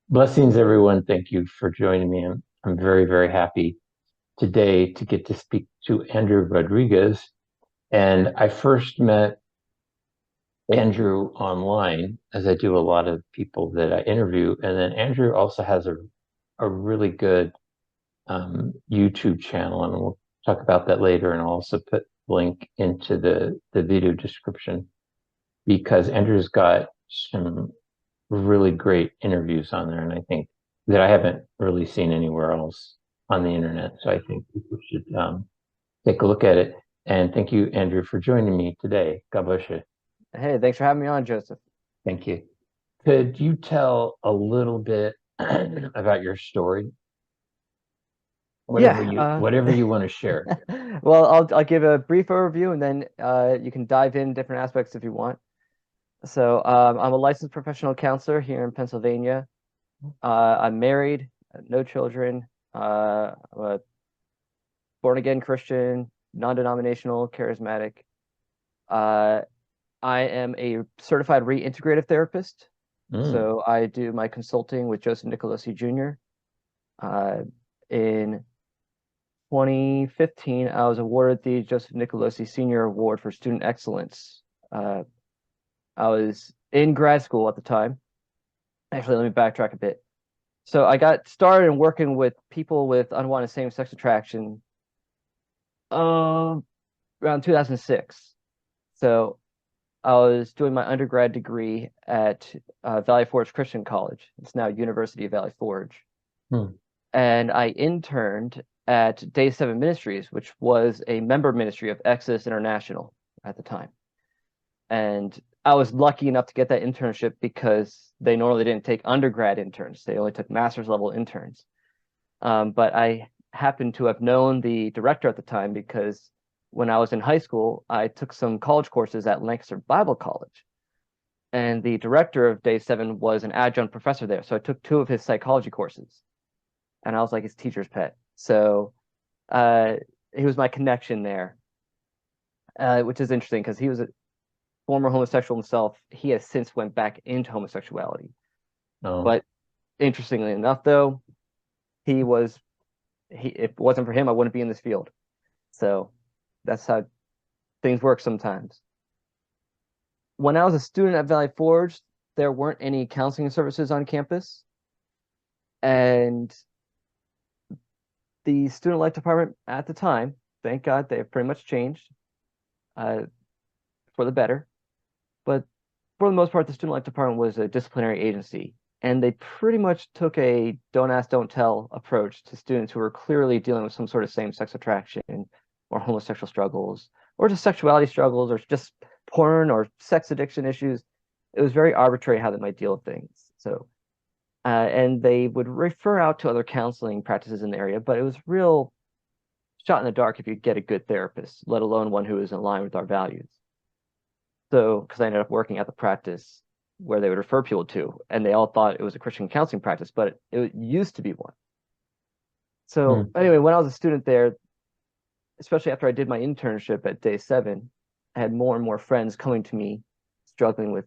Blessings, everyone. Thank you for joining me. I'm very, very happy today to get to speak to Andrew Rodriguez. And I first met Andrew online, as I do a lot of people that I interview. And then Andrew also has a really good YouTube channel, and we'll talk about that later. And I'll also put link into the video description because Andrew's got some really great interviews on there, and I think that I haven't really seen anywhere else on the internet. So I think people should take a look at it. And thank you, Andrew, for joining me today. God bless you. Hey, thanks for having me on, Joseph. Thank you. Could you tell a little bit about your story? Yeah. Whatever you want to share. Well, I'll give a brief overview and then you can dive in different aspects if you want. So, I'm a licensed professional counselor here in Pennsylvania. I'm married, no children. I'm a born again Christian, non-denominational, charismatic. Uh, I am a certified reintegrative therapist. Mm, So I do my consulting with Joseph Nicolosi Jr. Uh, in 2015, I was awarded the Joseph Nicolosi Senior Award for Student Excellence. Uh, I was in grad school at the time. Actually, let me backtrack a bit. So I got started in working with people with unwanted same-sex attraction around 2006. So I was doing my undergrad degree at Valley Forge Christian College. It's now University of Valley Forge. mm, And I interned at Day 7 Ministries, which was a member ministry of Exodus International at the time. And I was lucky enough to get that internship because they normally didn't take undergrad interns. They only took master's level interns. But I happened to have known the director at the time because when I was in high school, I took some college courses at Lancaster Bible College. And the director of Day 7 was an adjunct professor there. So I took two of his psychology courses and I was like his teacher's pet. So uh, he was my connection there, which is interesting because he was a former homosexual himself. He has since went back into homosexuality. no. But interestingly enough, though, he was he if it wasn't for him, I wouldn't be in this field. So that's how things work sometimes. When I was a student at Valley Forge, there weren't any counseling services on campus, and the student life department at the time, thank God, they've pretty much changed uh, for the better. But for the most part, the student life department was a disciplinary agency, and they pretty much took a don't ask, don't tell approach to students who were clearly dealing with some sort of same-sex attraction or homosexual struggles or just sexuality struggles or just porn or sex addiction issues. It was very arbitrary how they might deal with things. So, and they would refer out to other counseling practices in the area, but it was real shot in the dark if you get a good therapist, let alone one who is in line with our values. So, because I ended up working at the practice where they would refer people to, and they all thought it was a Christian counseling practice, but it used to be one. So, Mm, anyway, when I was a student there, especially after I did my internship at Day 7, I had more and more friends coming to me struggling with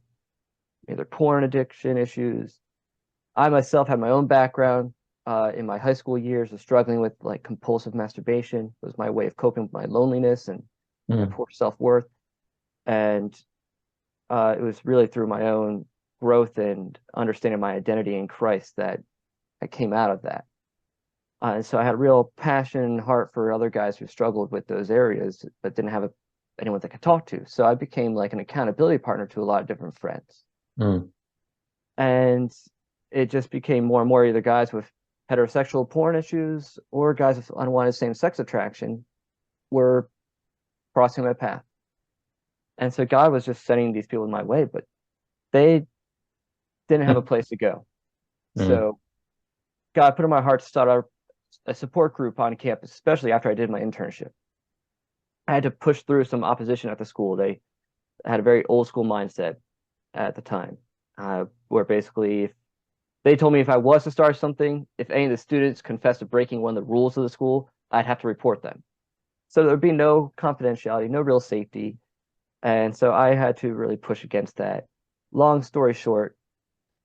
either porn addiction issues. I myself had my own background in my high school years of struggling with like compulsive masturbation. It was my way of coping with my loneliness and my mm, poor self-worth. And it was really through my own growth and understanding my identity in Christ that I came out of that. And so I had a real passion and heart for other guys who struggled with those areas, but didn't have anyone they could talk to. So I became like an accountability partner to a lot of different friends. mm. And it just became more and more either guys with heterosexual porn issues or guys with unwanted same-sex attraction were crossing my path. And so God was just sending these people in my way, but they didn't have a place to go. Mm, So God put in my heart to start a support group on campus, especially after I did my internship. I had to push through some opposition at the school. They had a very old school mindset at the time, where basically if they told me if I was to start something, if any of the students confessed to breaking one of the rules of the school, I'd have to report them. So there would be no confidentiality, no real safety. And so I had to really push against that. Long story short,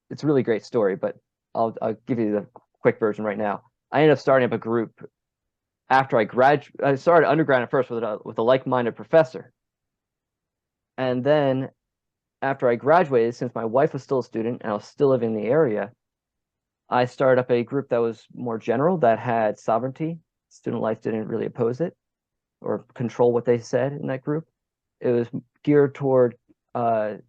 it's a really great story, but I'll give you the quick version right now. I ended up starting up a group after I started undergrad at first with a like-minded professor. And then after I graduated, since my wife was still a student and I was still living in the area, I started up a group that was more general, that had sovereignty. Student life didn't really oppose it or control what they said in that group. It was geared toward, well,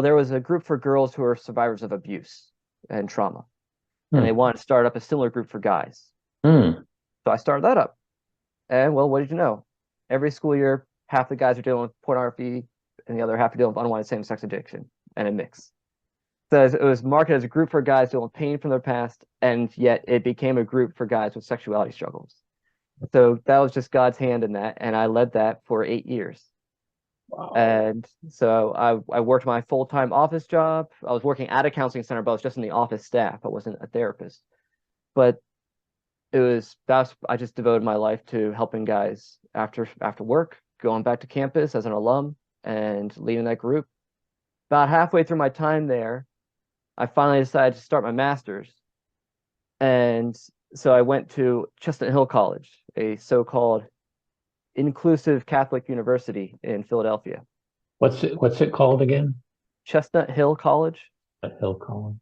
there was a group for girls who are survivors of abuse and trauma, and they wanted to start up a similar group for guys. Hmm. So I started that up. And well, what did you know? Every school year, half the guys are dealing with pornography and the other half are dealing with unwanted same-sex addiction and a mix. So it was marketed as a group for guys dealing with pain from their past, and yet it became a group for guys with sexuality struggles. So that was just God's hand in that, and I led that for 8 years. Wow. And so I worked my full-time office job. I was working at a counseling center, but I was just in the office staff. I wasn't a therapist. But I just devoted my life to helping guys after work, going back to campus as an alum and leading that group. About halfway through my time there, I finally decided to start my master's. And so I went to Chestnut Hill College, a so-called inclusive Catholic university in Philadelphia. What's it called again? Chestnut Hill College. A Hill College.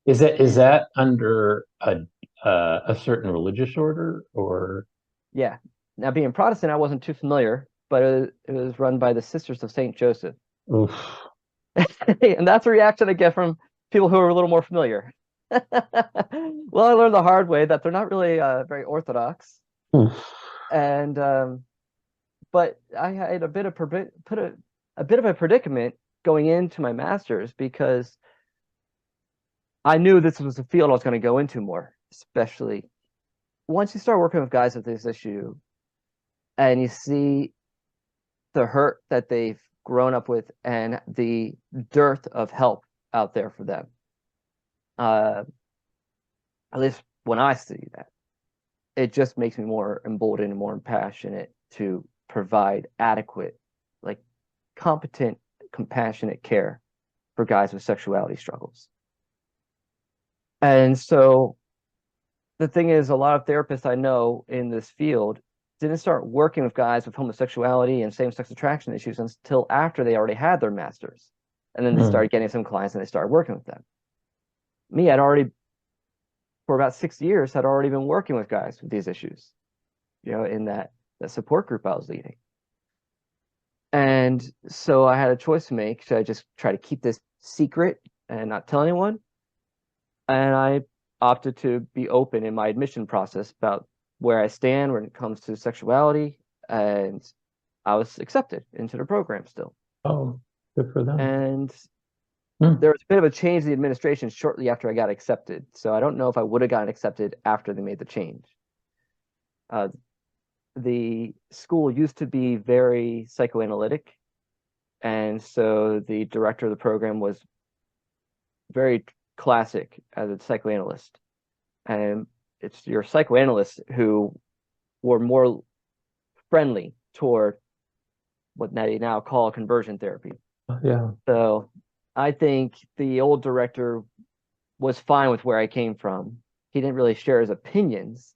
Is that under a certain religious order or? Yeah. Now, being Protestant, I wasn't too familiar, but it was run by the Sisters of St. Joseph. Oof. And that's a reaction I get from people who are a little more familiar. Well, I learned the hard way that they're not really very orthodox. Oof. And but I had a bit of a predicament going into my master's, because I knew this was a field I was going to go into more, especially once you start working with guys with this issue and you see the hurt that they've grown up with and the dearth of help out there for them. At least when I see that, it just makes me more emboldened and more passionate to provide adequate, like competent, compassionate care for guys with sexuality struggles. And so the thing is, a lot of therapists I know in this field didn't start working with guys with homosexuality and same-sex attraction issues until after they already had their masters. And then they started getting some clients and they started working with them. Me, I'd already, for about 6 years, had already been working with guys with these issues, in that support group I was leading. And so I had a choice to make. Should I just try to keep this secret and not tell anyone? And I opted to be open in my admission process about where I stand when it comes to sexuality, and I was accepted into the program still. Oh, good for them. And there was a bit of a change in the administration shortly after I got accepted. So I don't know if I would have gotten accepted after they made the change. The school used to be very psychoanalytic, and so the director of the program was very classic as a psychoanalyst. And it's your psychoanalysts who were more friendly toward what they now call conversion therapy. Yeah. So I think the old director was fine with where I came from. He didn't really share his opinions.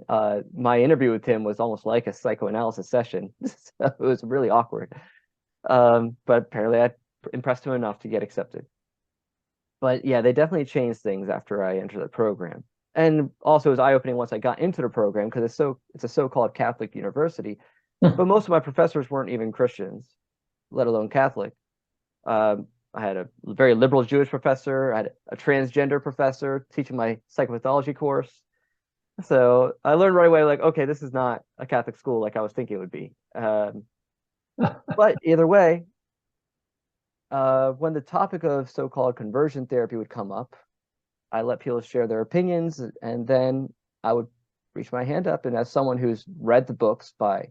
My interview with him was almost like a psychoanalysis session. So it was really awkward. But apparently I impressed him enough to get accepted. But yeah, they definitely changed things after I entered the program. And also it was eye-opening once I got into the program, because it's a so-called Catholic university. But most of my professors weren't even Christians, let alone Catholic. I had a very liberal Jewish professor. I had a transgender professor teaching my psychopathology course. So I learned right away, like, okay, this is not a Catholic school like I was thinking it would be. But either way, when the topic of so-called conversion therapy would come up, I let people share their opinions, and then I would reach my hand up. And as someone who's read the books by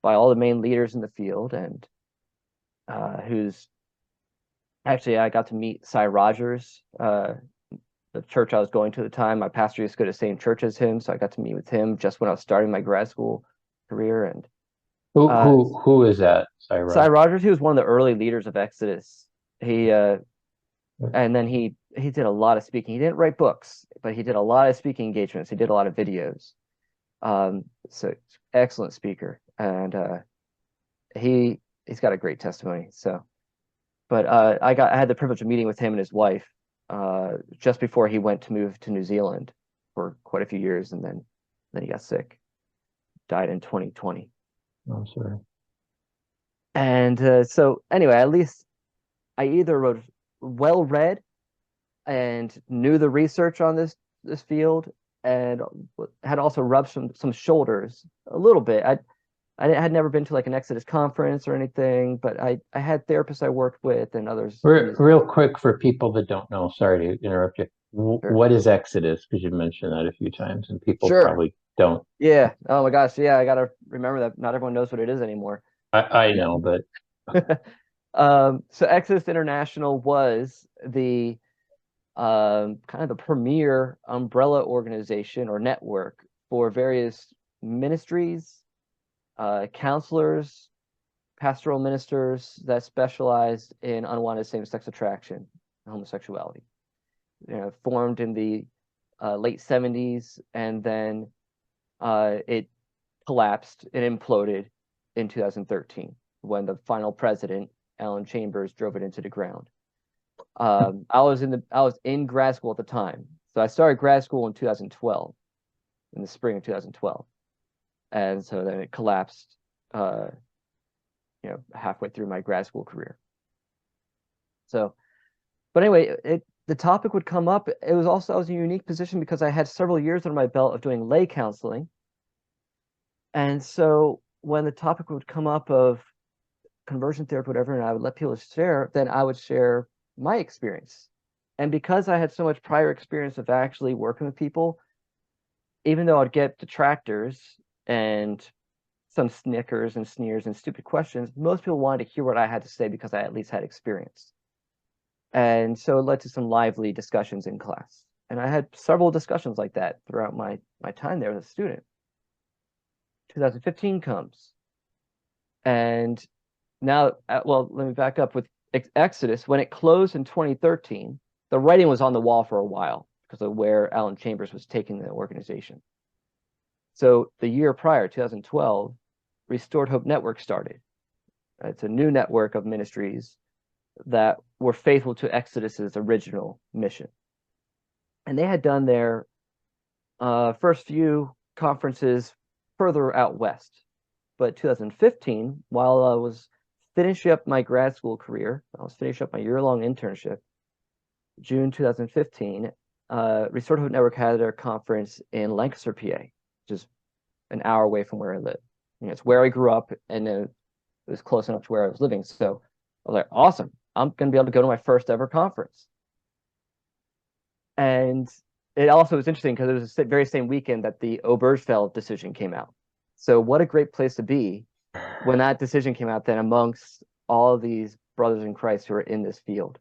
all the main leaders in the field, and who's actually, I got to meet Cy Rogers, the church I was going to at the time. My pastor used to go to the same church as him, so I got to meet with him just when I was starting my grad school career. And who is that? Cy Rogers, he was one of the early leaders of Exodus. He and then he he did a lot of speaking. He didn't write books, but he did a lot of speaking engagements. He did a lot of videos. So excellent speaker, and he's got a great testimony. So, but I had the privilege of meeting with him and his wife just before he went to move to New Zealand for quite a few years, and then he got sick, died in 2020. I'm sorry. And so anyway, at least I either wrote well read and knew the research on this field, and had also rubbed some shoulders a little bit. I had never been to like an Exodus conference or anything, but I had therapists I worked with and others. Real quick for people that don't know, sorry to interrupt you. Sure. What is Exodus? Because you mentioned that a few times and people Sure. probably don't. Yeah. Oh my gosh. Yeah, I gotta remember that not everyone knows what it is anymore. I know, but so Exodus International was the kind of the premier umbrella organization or network for various ministries, counselors, pastoral ministers that specialized in unwanted same-sex attraction and homosexuality. Formed in the late 70s, and then it collapsed and imploded in 2013 when the final president, Alan Chambers, drove it into the ground. I was in grad school at the time, so I started grad school in 2012, in the spring of 2012, and so then it collapsed. Halfway through my grad school career. So, but anyway, the topic would come up. I was in a unique position because I had several years under my belt of doing lay counseling. And so when the topic would come up of conversion therapy, whatever, and I would let people share, then I would share my experience. And because I had so much prior experience of actually working with people, even though I'd get detractors and some snickers and sneers and stupid questions, most people wanted to hear what I had to say because I at least had experience. And so it led to some lively discussions in class. And I had several discussions like that throughout my time there as a student. 2015 comes. And now, well, let me back up with Exodus. When it closed in 2013, the writing was on the wall for a while because of where Alan Chambers was taking the organization. So the year prior, 2012, Restored Hope Network started. It's a new network of ministries that were faithful to Exodus's original mission. And they had done their first few conferences further out west. But 2015, while I was finishing up my grad school career, I was finishing up my year-long internship, June 2015, Restored Hope Network had their conference in Lancaster, PA, which is an hour away from where I live. It's where I grew up, and it was close enough to where I was living. So I was like, awesome, I'm going to be able to go to my first ever conference. And it also was interesting because it was the very same weekend that the Obergefell decision came out. So what a great place to be when that decision came out, then amongst all of these brothers in Christ who are in this field.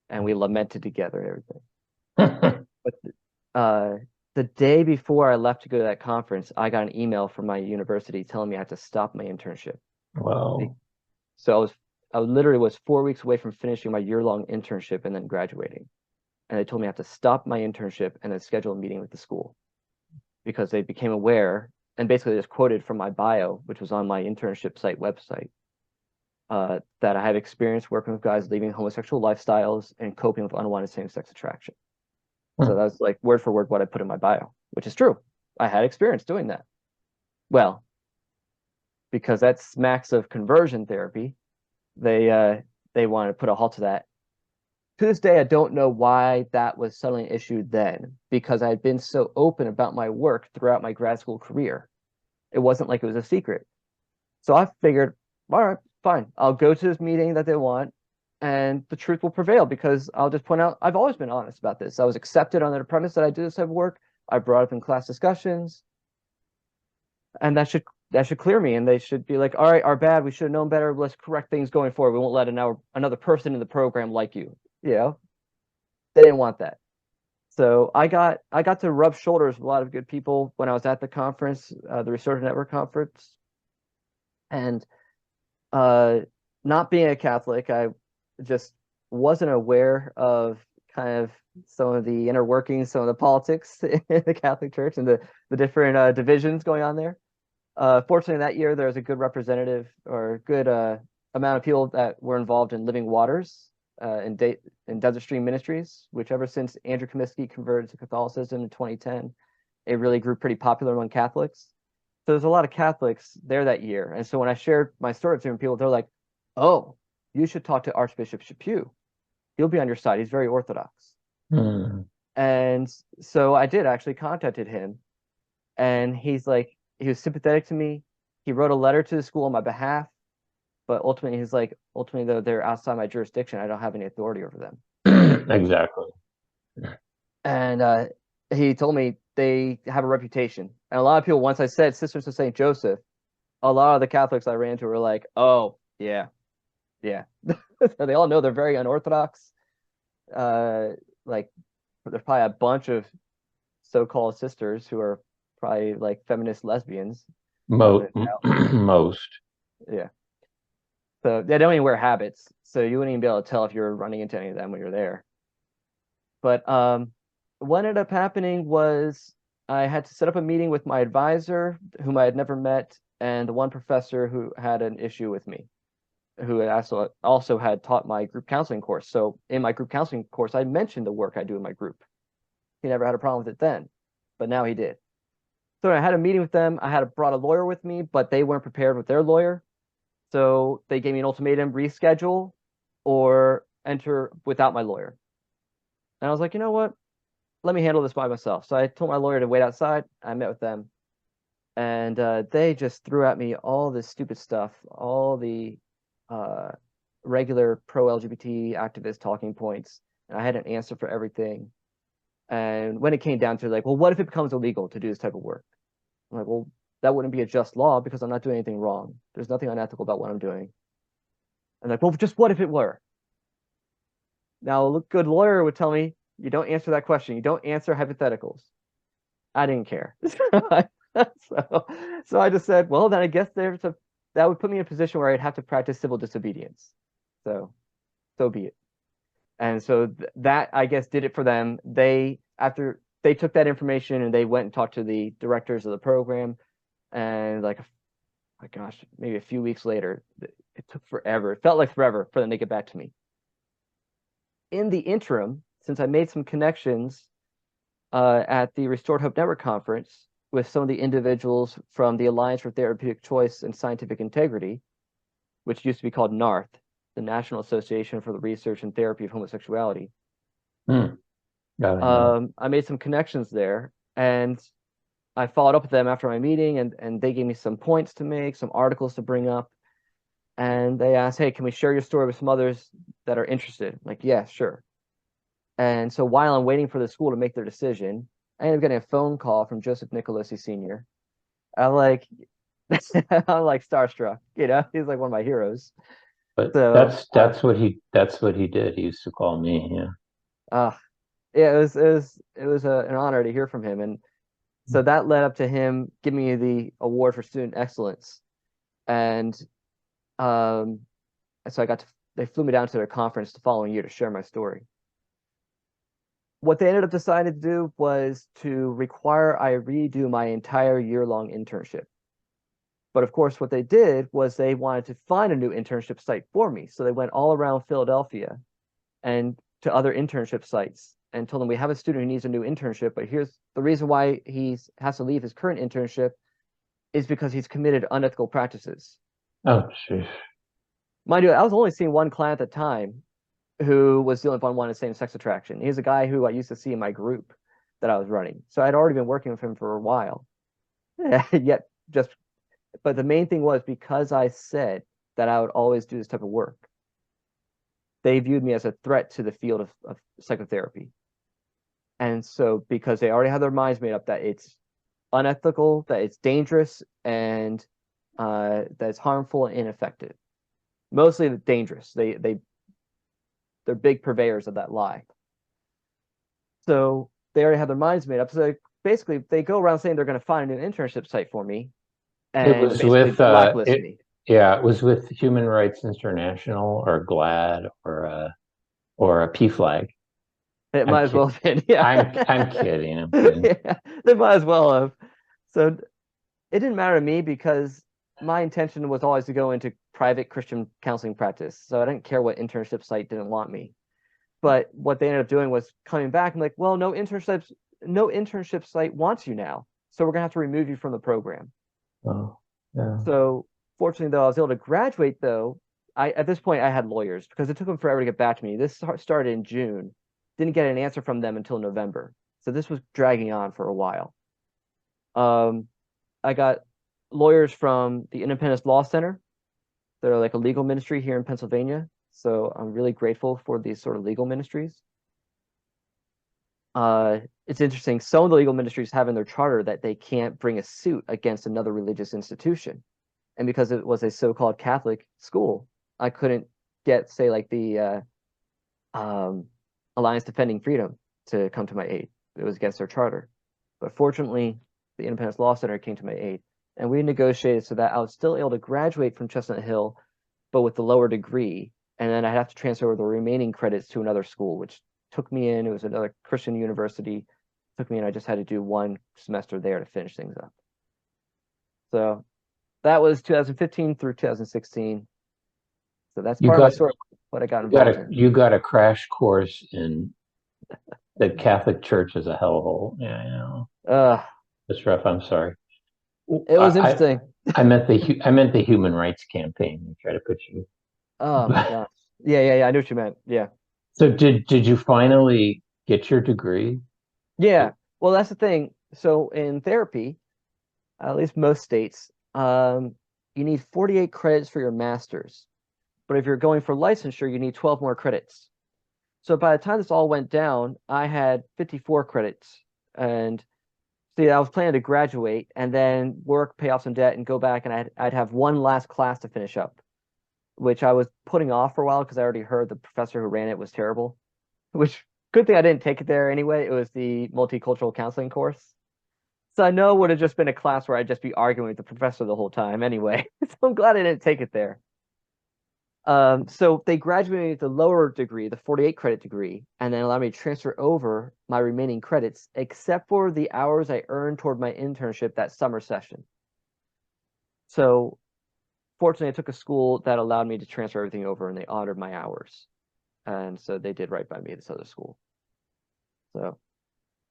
And we lamented together and everything. But the day before I left to go to that conference, I got an email from my university telling me I had to stop my internship. Wow. So I literally was 4 weeks away from finishing my year-long internship and then graduating. And they told me I have to stop my internship and then schedule a meeting with the school because they became aware, and basically just quoted from my bio, which was on my internship site website, that I have experience working with guys leaving homosexual lifestyles and coping with unwanted same-sex attraction. So that's like word for word what I put in my bio, which is true. I had experience doing that. Well, because that smacks of conversion therapy, they wanted to put a halt to that. To this day, I don't know why that was suddenly an issue then, because I had been so open about my work throughout my grad school career. It wasn't like it was a secret. So I figured, all right, fine. I'll go to this meeting that they want, and the truth will prevail because I'll just point out, I've always been honest about this. I was accepted on the premise that I do this type of work. I brought it up in class discussions, and that should clear me. And they should be like, all right, our bad. We should have known better. Let's correct things going forward. We won't let another person in the program like you. They didn't want that. So I got to rub shoulders with a lot of good people when I was at the conference, the Restored Hope Network conference. And not being a Catholic, I just wasn't aware of kind of some of the inner workings, some of the politics in the Catholic Church and the different divisions going on there. Fortunately, that year there was a good representative or a good amount of people that were involved in Living Waters in Desert Stream Ministries, which ever since Andrew Comiskey converted to Catholicism in 2010, it really grew pretty popular among Catholics. So there's a lot of Catholics there that year. And so when I shared my story to people, they're like, oh, you should talk to Archbishop Chaput. He'll be on your side. He's very Orthodox. Hmm. And so I did actually contacted him, and he was sympathetic to me. He wrote a letter to the school on my behalf, but ultimately though they're outside my jurisdiction, I don't have any authority over them. Exactly. And he told me they have a reputation. And a lot of people, once I said Sisters of St. Joseph, a lot of the Catholics I ran to were like, oh, yeah. They all know they're very unorthodox. Like, there's probably a bunch of so-called sisters who are probably like feminist lesbians. Most. Yeah. So they don't even wear habits. So you wouldn't even be able to tell if you're running into any of them when you're there. But what ended up happening was I had to set up a meeting with my advisor, whom I had never met, and the one professor who had an issue with me, who had also had taught my group counseling course. So in my group counseling course, I mentioned the work I do in my group. He never had a problem with it then, but now he did. So I had a meeting with them. I had brought a lawyer with me, but they weren't prepared with their lawyer. So they gave me an ultimatum: reschedule or enter without my lawyer. And I was like, you know what? Let me handle this by myself. So I told my lawyer to wait outside. I met with them, and they just threw at me all this stupid stuff, all the regular pro-LGBT activist talking points, and I had an answer for everything. And when it came down to like, well, what if it becomes illegal to do this type of work? I'm like, well, that wouldn't be a just law because I'm not doing anything wrong. There's nothing unethical about what I'm doing. And like, well, just what if it were? Now, a good lawyer would tell me, you don't answer that question. You don't answer hypotheticals. I didn't care. So I just said, well, then I guess that would put me in a position where I'd have to practice civil disobedience. So be it. And so that, I guess, did it for them. After they took that information and they went and talked to the directors of the program, and like, my gosh, maybe a few weeks later, it took forever. It felt like forever for them to get back to me. In the interim, since I made some connections at the Restored Hope Network conference with some of the individuals from the Alliance for Therapeutic Choice and Scientific Integrity, which used to be called NARTH, the National Association for the Research and Therapy of Homosexuality. I made some connections there, and I followed up with them after my meeting, and they gave me some points to make, some articles to bring up, and they asked, hey, can we share your story with some others that are interested? I'm like, yeah, sure. And so while I'm waiting for the school to make their decision, I ended up getting a phone call from Joseph Nicolosi Sr. I'm like starstruck, he's like one of my heroes. But so that's what he did. He used to call me. Yeah. Yeah, it was an honor to hear from him, and so that led up to him giving me the award for student excellence, and so they flew me down to their conference the following year to share my story. What they ended up deciding to do was to require I redo my entire year-long internship. But of course, what they did was they wanted to find a new internship site for me. So they went all around Philadelphia and to other internship sites and told them, we have a student who needs a new internship, but here's the reason why he has to leave his current internship is because he's committed unethical practices. Oh, jeez. Mind you, I was only seeing one client at the time who was dealing with unwanted same-sex attraction. He's a guy who I used to see in my group that I was running. So I'd already been working with him for a while. But the main thing was because I said that I would always do this type of work, they viewed me as a threat to the field of psychotherapy. And so because they already had their minds made up that it's unethical, that it's dangerous, and that it's harmful and ineffective. Mostly dangerous. They're big purveyors of that lie. So they already have their minds made up. So basically, they go around saying they're going to find a new internship site for me, and it was with blacklist me. Yeah, it was with Human Rights International or GLAAD or a PFLAG. It I'm might as well kid- have been. Yeah. I'm kidding. I'm kidding. Yeah, they might as well have. So it didn't matter to me because my intention was always to go into private Christian counseling practice. So I didn't care what internship site didn't want me. But what they ended up doing was coming back and like, well, no internship site wants you now. So we're gonna have to remove you from the program. Oh, yeah. So fortunately though, I was able to graduate though. At this point I had lawyers because it took them forever to get back to me. This started in June. Didn't get an answer from them until November. So this was dragging on for a while. I got lawyers from the Independence Law Center. They're like a legal ministry here in Pennsylvania. So I'm really grateful for these sort of legal ministries. It's interesting. Some of the legal ministries have in their charter that they can't bring a suit against another religious institution. And because it was a so-called Catholic school, I couldn't get, say, like the Alliance Defending Freedom to come to my aid. It was against their charter. But fortunately, the Independence Law Center came to my aid. And we negotiated so that I was still able to graduate from Chestnut Hill, but with the lower degree. And then I'd have to transfer over the remaining credits to another school, which took me in. It was another Christian university. Took me in. I just had to do one semester there to finish things up. So that was 2015 through 2016. So that's You part of my got story, what I got involved in. you got a crash course in the Catholic Church as a hellhole. Yeah, you know. Uh, That's rough. I'm sorry. it was interesting. I meant the human rights campaign. I try to put you. Oh my gosh. Yeah. I knew what you meant. Yeah. So did you finally get your degree? Yeah. Well, that's the thing. So in therapy, at least most states, you need 48 credits for your master's. But if you're going for licensure, you need 12 more credits. So by the time this all went down, I had 54 credits. And see, I was planning to graduate and then work, pay off some debt, and go back, and I'd have one last class to finish up, which I was putting off for a while because I already heard the professor who ran it was terrible. Which good thing I didn't take it there anyway. It was the multicultural counseling course. So I know it would have just been a class where I'd just be arguing with the professor the whole time anyway. So I'm glad I didn't take it there. So they graduated with the lower degree, the 48 credit degree, and then allowed me to transfer over my remaining credits, except for the hours I earned toward my internship that summer session. So fortunately, I took a school that allowed me to transfer everything over, and they honored my hours. And so they did right by me, this other school. So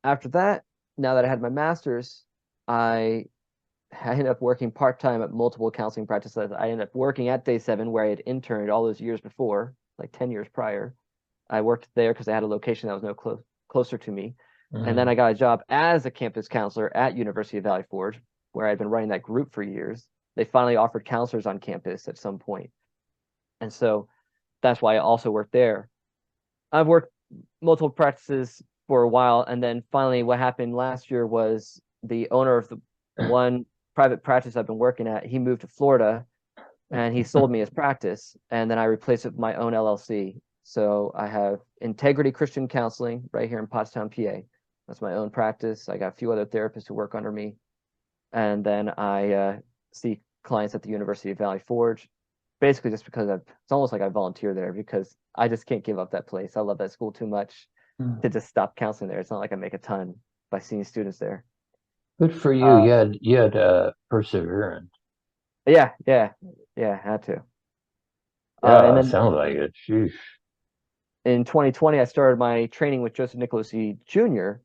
after that, now that I had my master's, I ended up working part-time at multiple counseling practices. I ended up working at Day 7 where I had interned all those years before, like 10 years prior. I worked there because I had a location that was closer to me. And then I got a job as a campus counselor at University of Valley Forge, where I'd been running that group for years. They finally offered counselors on campus at some point. And so that's why I also worked there. I've worked multiple practices for a while, and then finally what happened last year was the owner of the one private practice I've been working at, he moved to Florida and he sold me his practice, and then I replaced it with my own LLC. So I have Integrity Christian Counseling right here in Pottstown, PA. That's my own practice. I got a few other therapists who work under me. And then I see clients at the University of Valley Forge, basically just because it's almost like I volunteer there because I just can't give up that place. I love that school too much to just stop counseling there. It's not like I make a ton by seeing students there. Good for you. You had perseverance. Yeah, had to. Yeah, And it then sounds like it. Sheesh. in 2020, I started my training with Joseph Nicolosi Jr.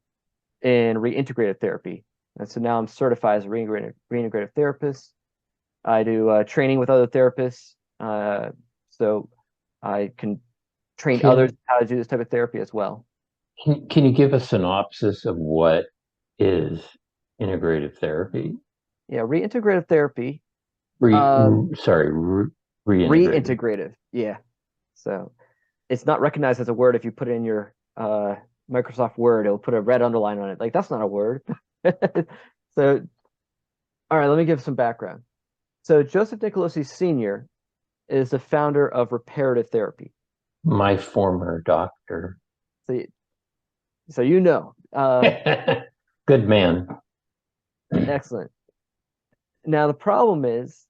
in reintegrative therapy. And so now I'm certified as a reintegrative therapist. I do training with other therapists. So I can train others how to do this type of therapy as well. Can you give a synopsis of what is integrative therapy? Yeah, reintegrative therapy. Reintegrative. Reintegrative. Yeah. So it's not recognized as a word if you put it in your Microsoft Word, it'll put a red underline on it. Like, that's not a word. So, all right, let me give some background. So Joseph Nicolosi Sr. is the founder of reparative therapy. My former doctor. So you know. Good man. Excellent. Now, the problem is,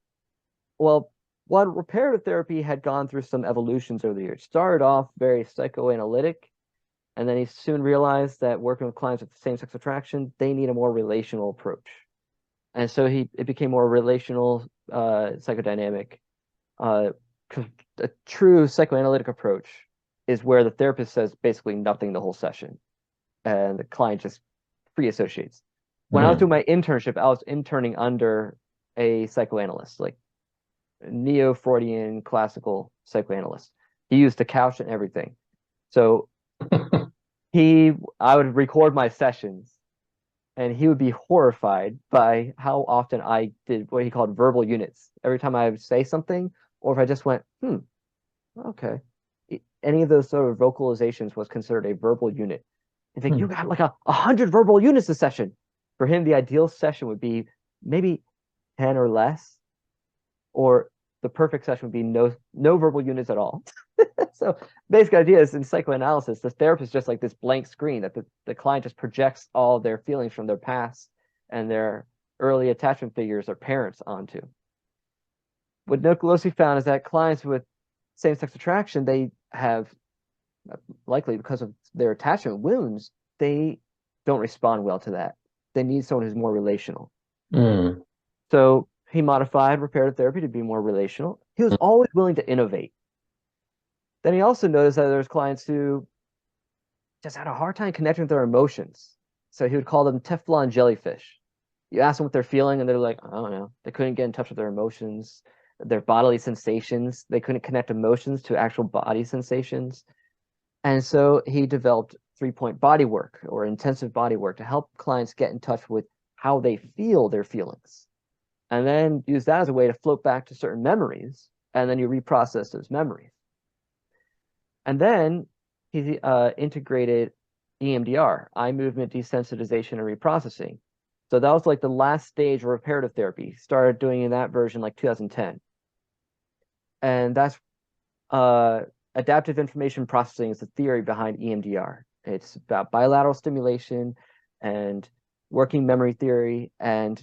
well, while reparative therapy had gone through some evolutions over the years, it started off very psychoanalytic, And then he soon realized that working with clients with same-sex attraction, they need a more relational approach. And so it became more relational psychodynamic. 'Cause a true psychoanalytic approach is where the therapist says basically nothing the whole session, and the client just free associates. When I was doing my internship, I was interning under a psychoanalyst, like neo-Freudian classical psychoanalyst. He used the couch and everything. So I would record my sessions, and he would be horrified by how often I did what he called verbal units. Every time I would say something, or if I just went, okay. Any of those sort of vocalizations was considered a verbal unit. You think you got like 100 verbal units a session. For him, the ideal session would be maybe 10 or less, or the perfect session would be no verbal units at all. So basic idea is in psychoanalysis, the therapist is just like this blank screen that the client just projects all their feelings from their past and their early attachment figures or parents onto. What Nicolosi found is that clients with same-sex attraction, they have, likely because of their attachment wounds, they don't respond well to that. They need someone who's more relational. So he modified reparative therapy to be more relational. He was always willing to innovate. Then he also noticed that there's clients who just had a hard time connecting with their emotions. So he would call them Teflon jellyfish. You ask them what they're feeling, and they're like, I don't know. They couldn't get in touch with their emotions, their bodily sensations. They couldn't connect emotions to actual body sensations. And so he developed 3-point body work or intensive body work to help clients get in touch with how they feel their feelings. And then use that as a way to float back to certain memories, and then you reprocess those memories. And then he integrated EMDR, eye movement desensitization and reprocessing. So that was like the last stage of reparative therapy. Started doing in that version like 2010. And that's adaptive information processing is the theory behind EMDR. It's about bilateral stimulation and working memory theory and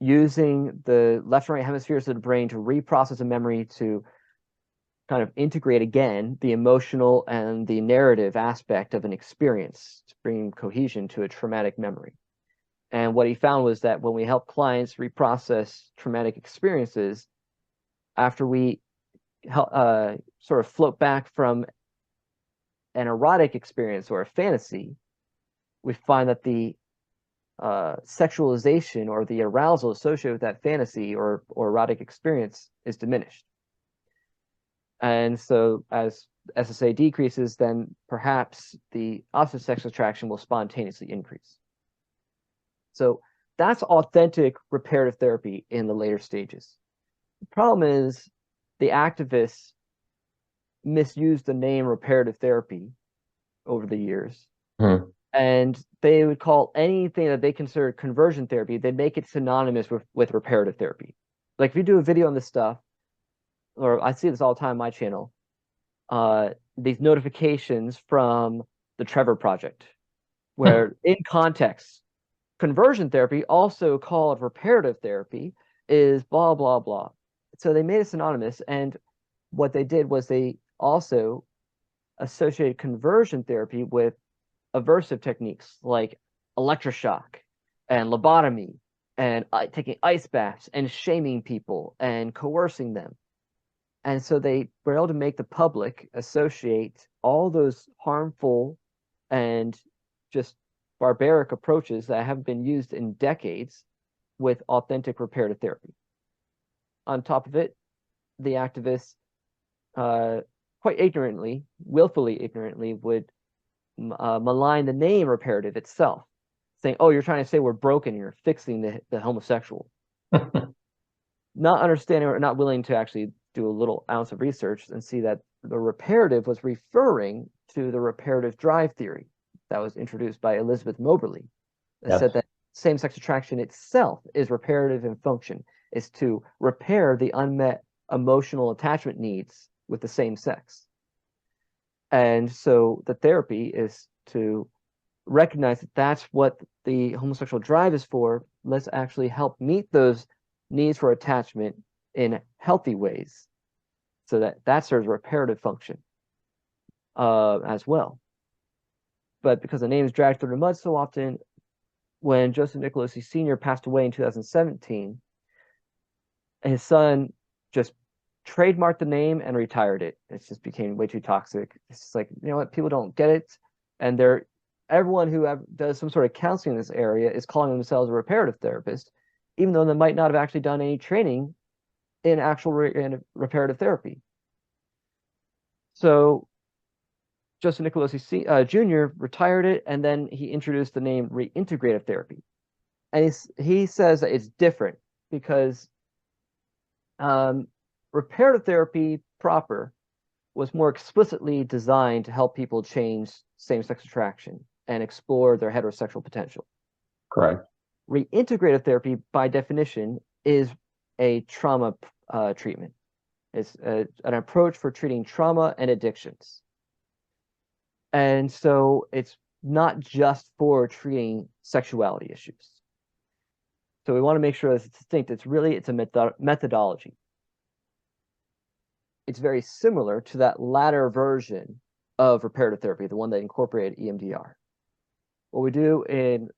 using the left and right hemispheres of the brain to reprocess a memory to kind of integrate again the emotional and the narrative aspect of an experience to bring cohesion to a traumatic memory. And what he found was that when we help clients reprocess traumatic experiences, after we help, sort of float back from an erotic experience or a fantasy, we find that the sexualization or the arousal associated with that fantasy or erotic experience is diminished. And so as SSA decreases, then perhaps the opposite sex attraction will spontaneously increase. So that's authentic reparative therapy in the later stages. The problem is the activists misused the name reparative therapy over the years. And they would call anything that they considered conversion therapy, they'd make it synonymous with reparative therapy. Like if you do a video on this stuff, or I see this all the time on my channel, these notifications from the Trevor Project, where in context, conversion therapy, also called reparative therapy, is blah, blah, blah. So they made it synonymous. And what they did was they also associated conversion therapy with aversive techniques like electroshock and lobotomy and taking ice baths and shaming people and coercing them. And so they were able to make the public associate all those harmful and just barbaric approaches that haven't been used in decades with authentic reparative therapy. On top of it, the activists quite ignorantly, willfully ignorantly, would malign the name reparative itself, saying, oh, you're trying to say we're broken, you're fixing the homosexual. Not understanding or not willing to actually do a little ounce of research and see that the reparative was referring to the reparative drive theory that was introduced by Elizabeth Moberly, that said that same-sex attraction itself is reparative in function, is to repair the unmet emotional attachment needs with the same sex. And so the therapy is to recognize that that's what the homosexual drive is for. Let's actually help meet those needs for attachment in healthy ways, so that serves a reparative function as well. but because the name is dragged through the mud so often, when Joseph Nicolosi Sr. passed away in 2017, his son just trademarked the name and retired it. It just became way too toxic. It's just like, you know what, people don't get it, and everyone who does some sort of counseling in this area is calling themselves a reparative therapist, even though they might not have actually done any training in actual in reparative therapy. So Joseph Nicolosi Jr. retired it, and then he introduced the name reintegrative therapy. And he says that it's different because reparative therapy proper was more explicitly designed to help people change same-sex attraction and explore their heterosexual potential. Correct. Reintegrative therapy, by definition, is a trauma treatment. It's an approach for treating trauma and addictions. And so it's not just for treating sexuality issues. So we want to make sure that it's distinct. It's a methodology. It's very similar to that latter version of reparative therapy, the one that incorporated EMDR. What we do in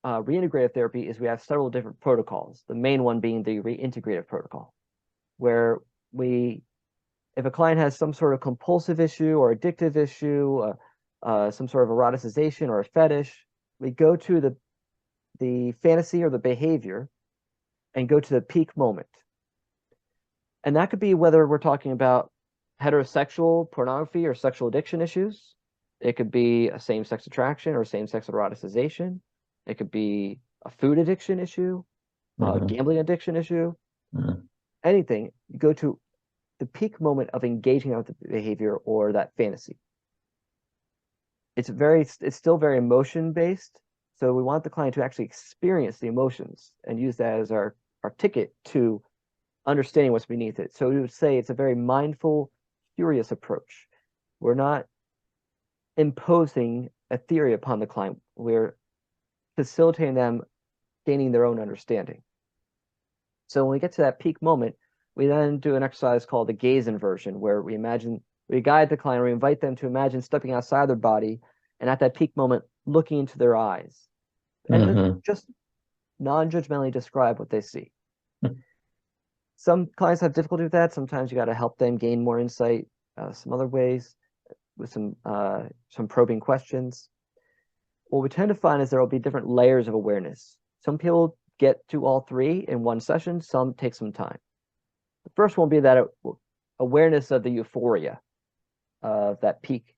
reintegrative therapy is we have several different protocols, the main one being the reintegrative protocol, where if a client has some sort of compulsive issue or addictive issue, some sort of eroticization or a fetish, we go to the fantasy or the behavior and go to the peak moment. And that could be whether we're talking about heterosexual pornography or sexual addiction issues. It could be a same-sex attraction or same-sex eroticization. It could be a food addiction issue, a gambling addiction issue, anything. You go to the peak moment of engaging with the behavior or that fantasy. It's still very emotion-based. So we want the client to actually experience the emotions and use that as our ticket to understanding what's beneath it. So we would say it's a very mindful, curious approach. We're not imposing a theory upon the client. We're facilitating them gaining their own understanding. So when we get to that peak moment, we then do an exercise called the gaze inversion, where we guide the client, or we invite them to imagine stepping outside their body, and at that peak moment, looking into their eyes. And just non-judgmentally describe what they see. Some clients have difficulty with that. Sometimes you got to help them gain more insight some other ways with some probing questions. What we tend to find is there will be different layers of awareness. Some people get to all three in one session. Some take some time. The first one will be that awareness of the euphoria of that peak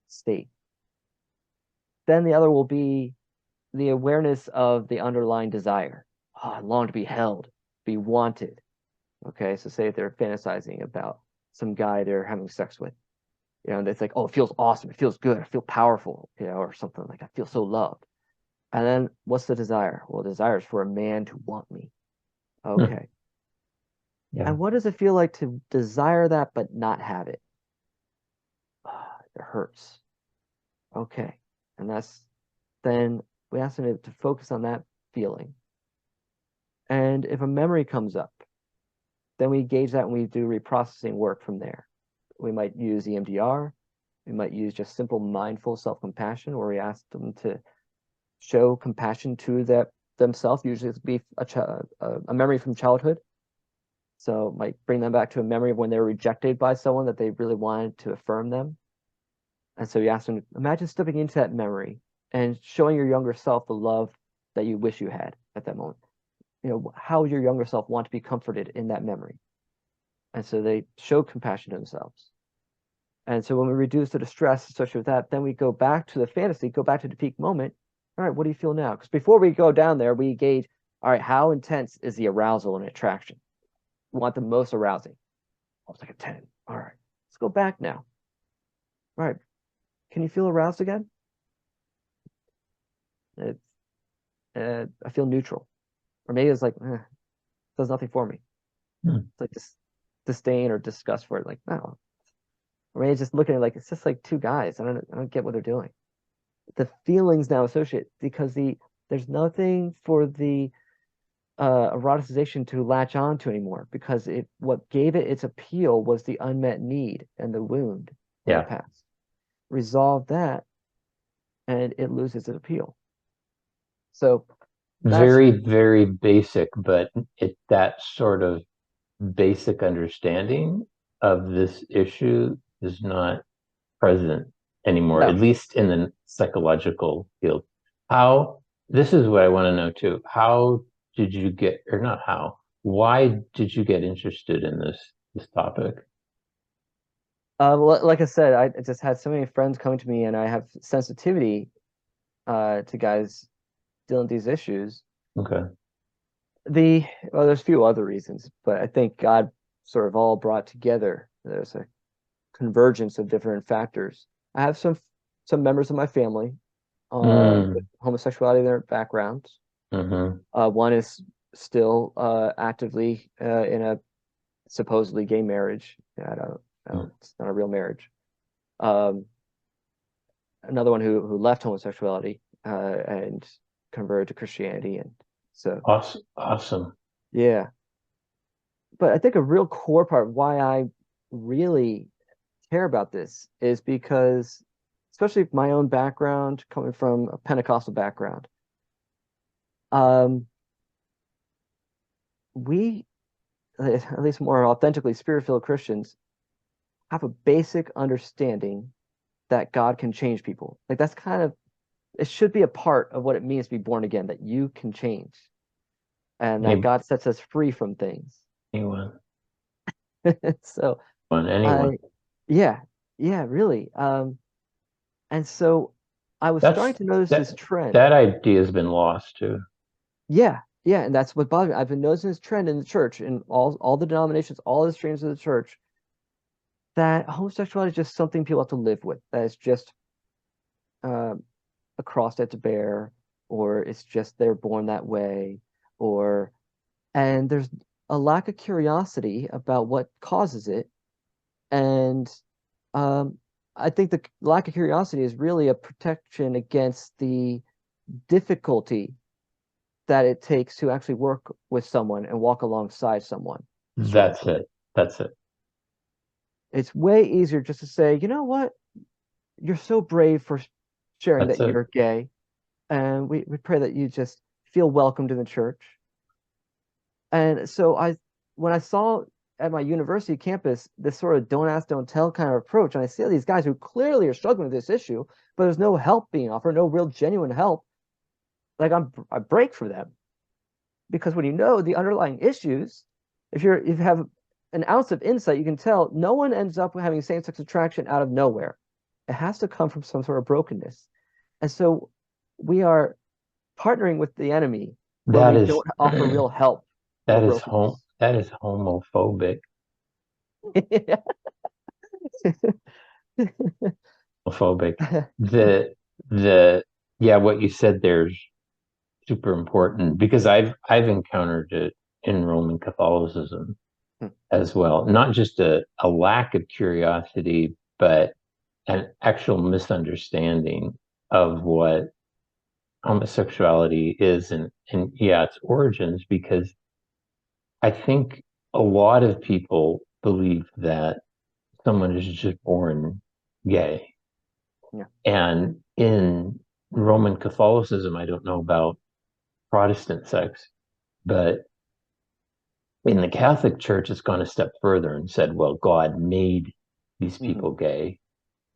state. Then the other will be the awareness of the underlying desire. Oh, I long to be held, be wanted. Okay, so say if they're fantasizing about some guy they're having sex with, and it's like, oh, it feels awesome, it feels good, I feel powerful, or something like I feel so loved. And then what's the desire? Well, the desire is for a man to want me. Okay. Yeah. And what does it feel like to desire that but not have it? It hurts. Okay. And then we ask them to focus on that feeling. And if a memory comes up, then we gauge that and we do reprocessing work from there. We might use EMDR. We might use just simple mindful self-compassion, where we ask them to show compassion to themselves. Usually it's be a memory from childhood. So it might bring them back to a memory of when they were rejected by someone that they really wanted to affirm them. And so you ask them, imagine stepping into that memory and showing your younger self the love that you wish you had at that moment. How would your younger self want to be comforted in that memory? And so they show compassion to themselves. And so when we reduce the distress associated with that, then we go back to the fantasy, go back to the peak moment. All right, what do you feel now? Because before we go down there, we gauge, all right, how intense is the arousal and attraction? We want the most arousing. Oh, it's like a 10. All right, let's go back now. All right, can you feel aroused again? I feel neutral. Or maybe it's like, does nothing for me. It's like disdain or disgust for it. Like, no. Or maybe just looking at it like, it's just like two guys. I don't get what they're doing. The feelings now associate, because there's nothing for the eroticization to latch on to anymore, because what gave it its appeal was the unmet need and the wound in the past. Resolve that, and it loses its appeal. So that's Very, very basic, but that sort of basic understanding of this issue is not present anymore, no. at least in the psychological field. How, this is what I want to know too. How did you get, or not how, why did you get interested in this topic? Like I said, I just had so many friends coming to me, and I have sensitivity to guys dealing with these issues. Okay. There's a few other reasons, but I think God sort of all brought together. There's a convergence of different factors. I have some members of my family with Mm, homosexuality in their backgrounds. hmm. One is still actively in a supposedly gay marriage. It's not a real marriage. Um, Another one who left homosexuality and converted to Christianity, and so Awesome. Awesome. yeah. But I think a real core part of why I really care about this is because, especially my own background, coming from a Pentecostal background, um, we, at least more authentically spirit-filled Christians, have a basic understanding that God can change people. Like that's kind of, it should be a part of what it means to be born again, that you can change and that Any- God sets us free from things. Anyone, So anyone. I, yeah, yeah, really. And so I was starting That's to notice this that trend. that idea has been lost too. Yeah, yeah, and that's what bothered me. I've been noticing this trend in the church, in all the denominations, all the streams of the church, that homosexuality is just something people have to live with. That it's just uh, a cross they have to bear, or it's just they're born that way, or and there's a lack of curiosity about what causes it. And um, I think the lack of curiosity is really a protection against the difficulty that it takes to actually work with someone and walk alongside someone struggling That's with it. it. That's it. It's way easier just to say, you know what, you're so brave for sharing That's that it. you're gay, and we pray that you just feel welcomed in the church. And so when I saw at my university campus this sort of don't ask, don't tell kind of approach, and I see these guys who clearly are struggling with this issue, but there's no help being offered, no real genuine help. Like I break for them because when you know the underlying issues, if you have an ounce of insight, you can tell no one ends up having same-sex attraction out of nowhere. It has to come from some sort of brokenness. And so we are partnering with the enemy when That we is don't offer real help for that is home brokenness. that is homophobic. Homophobic. The the yeah, what you said there's super important because I've encountered it in Roman Catholicism as well. Not just a lack of curiosity, but an actual misunderstanding of what homosexuality is and yeah, its origins, because I think a lot of people believe that someone is just born gay. Yeah. And in Roman Catholicism, I don't know about Protestant sects, but in the Catholic Church, it's gone a step further and said, well, God made these Mhm. people gay,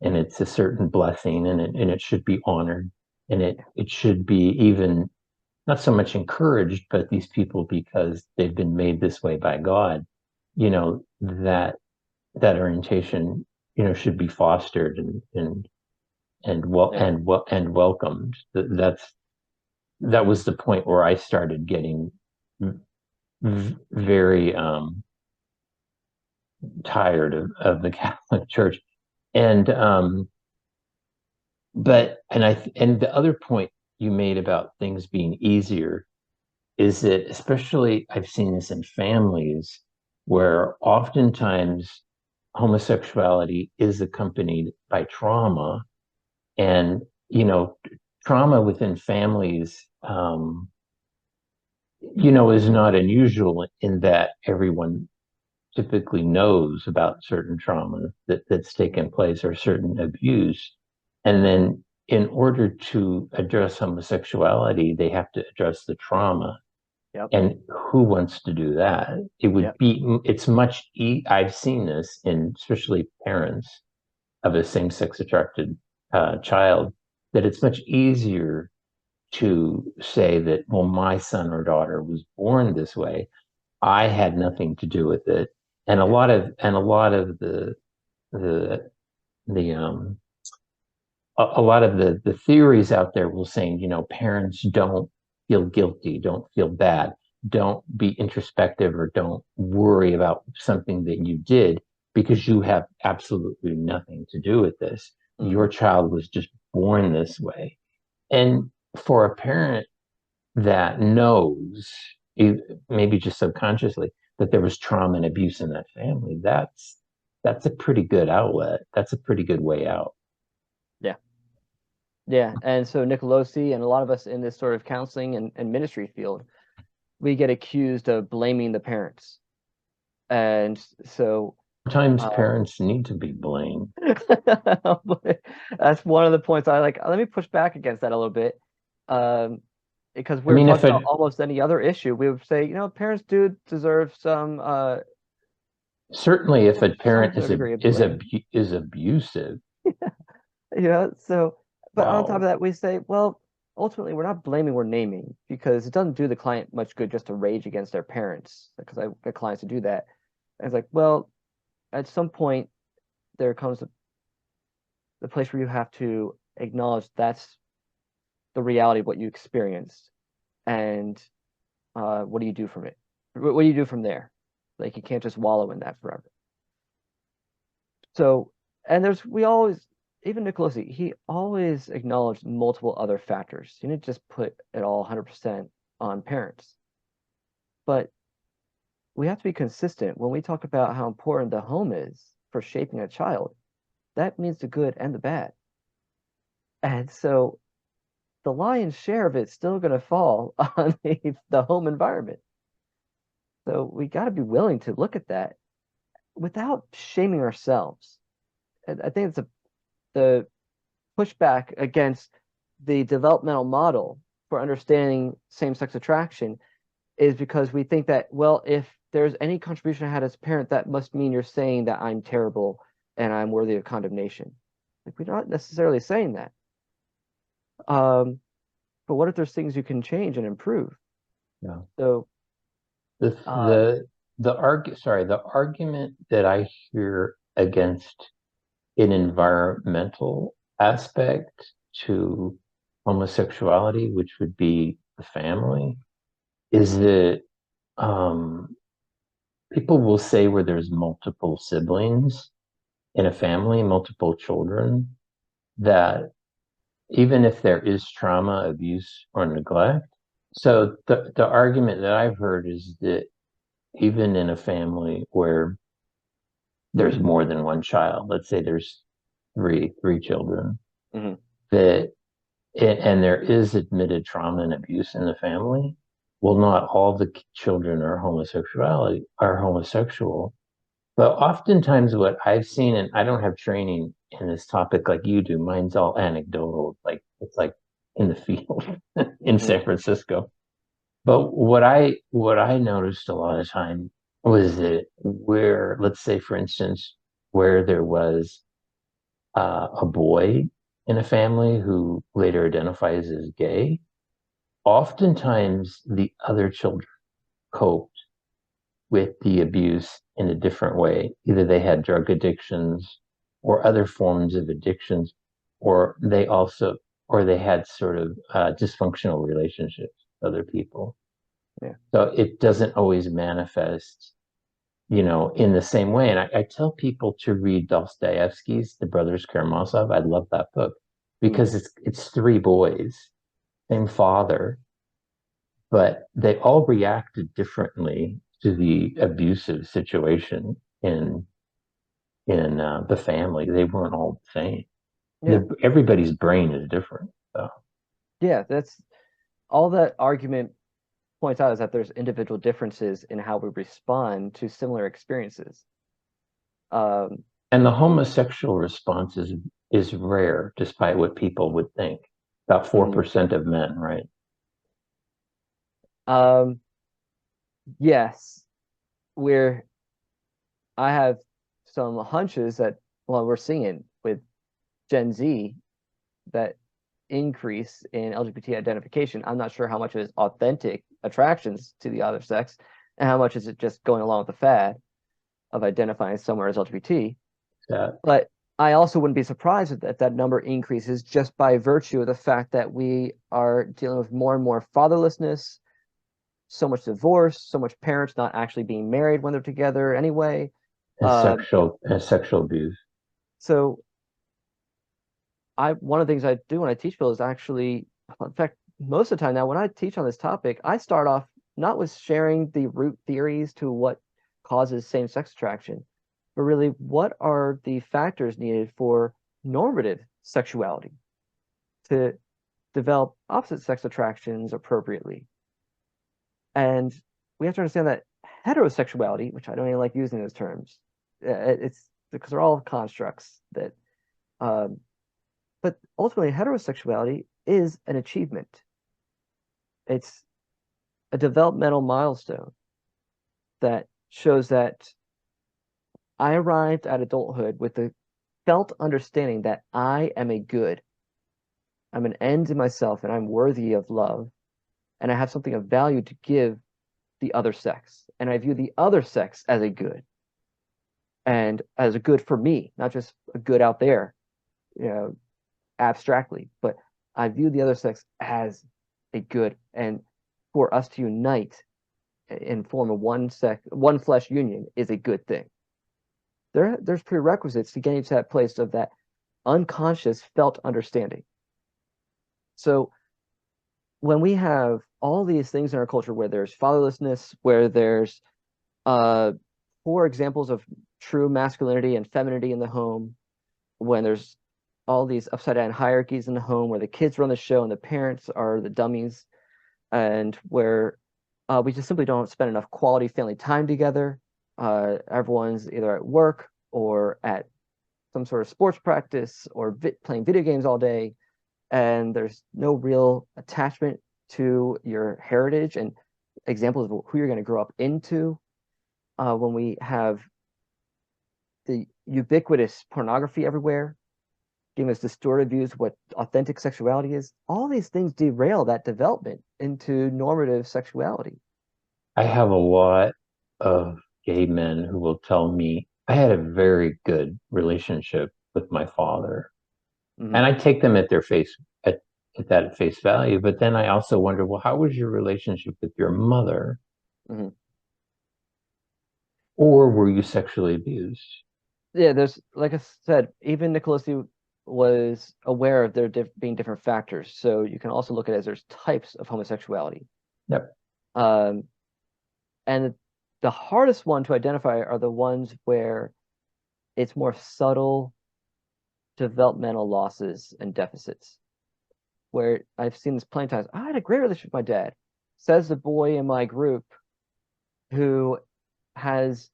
and it's a certain blessing, and it should be honored, and it should be even not so much encouraged, but these people, because they've been made this way by God, that orientation, should be fostered Yeah. and welcomed. That was the point where I started getting very tired of the Catholic Church. And and the other point you made about things being easier is that, especially I've seen this in families where oftentimes homosexuality is accompanied by trauma, and trauma within families is not unusual in that everyone typically knows about certain trauma that's taken place or certain abuse. And then in order to address homosexuality, they have to address the trauma. Yep. And who wants to do that? It would Yep. be, it's much, I've seen this in especially parents of a same-sex attracted child, that it's much easier to say that, well, my son or daughter was born this way. I had nothing to do with it. And a Yeah. lot of, the, the, a lot of the theories out there will saying, parents don't feel guilty, don't feel bad, don't be introspective, or don't worry about something that you did because you have absolutely nothing to do with this. Mm-hmm. Your child was just born this way. And for a parent that knows, maybe just subconsciously, that there was trauma and abuse in that family, that's a pretty good outlet. That's a pretty good way out. Yeah. Yeah. And so Nicolosi and a lot of us in this sort of counseling and ministry field, we get accused of blaming the parents. And so Sometimes uh, parents need to be blamed. that's one of the points I like. Let me push back against that a little bit. Um, because I we were mean, if talking about it almost any other issue, we would say, parents do deserve some certainly if a some parent sort of degree of blame. is abusive, So but on top of wow, that, we say, well, ultimately we're not blaming, we're naming, because it doesn't do the client much good just to rage against their parents, because I get clients to do that. And it's like, well, at some point there comes the place where you have to acknowledge that's the reality of what you experienced, and what do you do from it? What do you do from there? Like you can't just wallow in that forever. So, and we always, even Nicolosi, he always acknowledged multiple other factors. He didn't just put it all 100% on parents. But we have to be consistent when we talk about how important the home is for shaping a child. That means the good and the bad. And so the lion's share of it's still going to fall on the home environment. So we got to be willing to look at that without shaming ourselves. And I think it's the pushback against the developmental model for understanding same-sex attraction is because we think that, well, if there's any contribution I had as a parent, that must mean you're saying that I'm terrible and I'm worthy of condemnation. Like, we're not necessarily saying that. But what if there's things you can change and improve? yeah. So, The uh, the argument that I hear against an environmental aspect to homosexuality, which would be the family, is that um, people will say where there's multiple siblings in a family, multiple children, that even if there is trauma, abuse, or neglect, so the argument that I've heard is that even in a family where there's more than one child, let's say there's three children, mhm, that and there is admitted trauma and abuse in the family, well, not all the children are homosexual. But oftentimes what I've seen, and I don't have training in this topic like you do, mine's all anecdotal, like it's like in the field in mhm, San Francisco. But what I noticed a lot of time was that where, let's say for instance, where there was a boy in a family who later identifies as gay, oftentimes the other children coped with the abuse in a different way. Either they had drug addictions or other forms of addictions, or or they had sort of dysfunctional relationships with other people. yeah, So it doesn't always manifest, in the same way. And I tell people to read Dostoevsky's The Brothers Karamazov. I love that book mm, because it's three boys, same father, but they all reacted differently to the abusive situation in the family. They weren't all the same. yeah, Everybody's brain is different. So yeah. That's all that argument points out, is that there's individual differences in how we respond to similar experiences. Um, and the homosexual response is is rare, despite what people would think. About 4% of men, right? Um, yes, we're I have some hunches that, well, we're seeing with Gen Z that increase in LGBT identification. I'm not sure how much is authentic attractions to the other sex and how much is it just going along with the fad of identifying somewhere as LGBT. That But I also wouldn't be surprised that that number increases just by virtue of the fact that we are dealing with more and more fatherlessness, so much divorce, so much parents not actually being married when they're together anyway. and Um, sexual abuse. so one of the things I do when I teach people is actually, in fact, most of the time now when I teach on this topic, I start off not with sharing the root theories to what causes same-sex attraction, but really what are the factors needed for normative sexuality to develop opposite sex attractions appropriately. And we have to understand that heterosexuality, which I don't even like using those terms, it's because they're all constructs that um, but ultimately, heterosexuality is an achievement. It's a developmental milestone that shows that I arrived at adulthood with the felt understanding that I am a good, I'm an end in myself, and I'm worthy of love, and I have something of value to give the other sex. And I view the other sex as a good and as a good for me, not just a good out there, you know, abstractly, but I view the other sex as a good, and for us to unite and form a one flesh union is a good thing. There's prerequisites to getting to that place of that unconscious felt understanding. So when we have all these things in our culture where there's fatherlessness, where there's uh poor examples of true masculinity and femininity in the home, when there's all these upside down hierarchies in the home where the kids run the show and the parents are the dummies, and where we just simply don't spend enough quality family time together. Everyone's either at work or at some sort of sports practice or playing video games all day, and there's no real attachment to your heritage and examples of who you're going to grow up into. When we have the ubiquitous pornography everywhere, giving us distorted views of what authentic sexuality is, all these things derail that development into normative sexuality. I have a lot of gay men who will tell me I had a very good relationship with my father. Mm-hmm. And I take them at their at that face value. But then I also wonder, well, how was your relationship with your mother? Mm-hmm. Or were you sexually abused? Yeah, there's, like I said, even Nicolosi was aware of there being different factors. So you can also look at it as there's types of homosexuality. Yep. Um, and the hardest one to identify are the ones where it's more subtle developmental losses and deficits. Where I've seen this plenty of times. I had a great relationship with my dad, says the boy in my group who has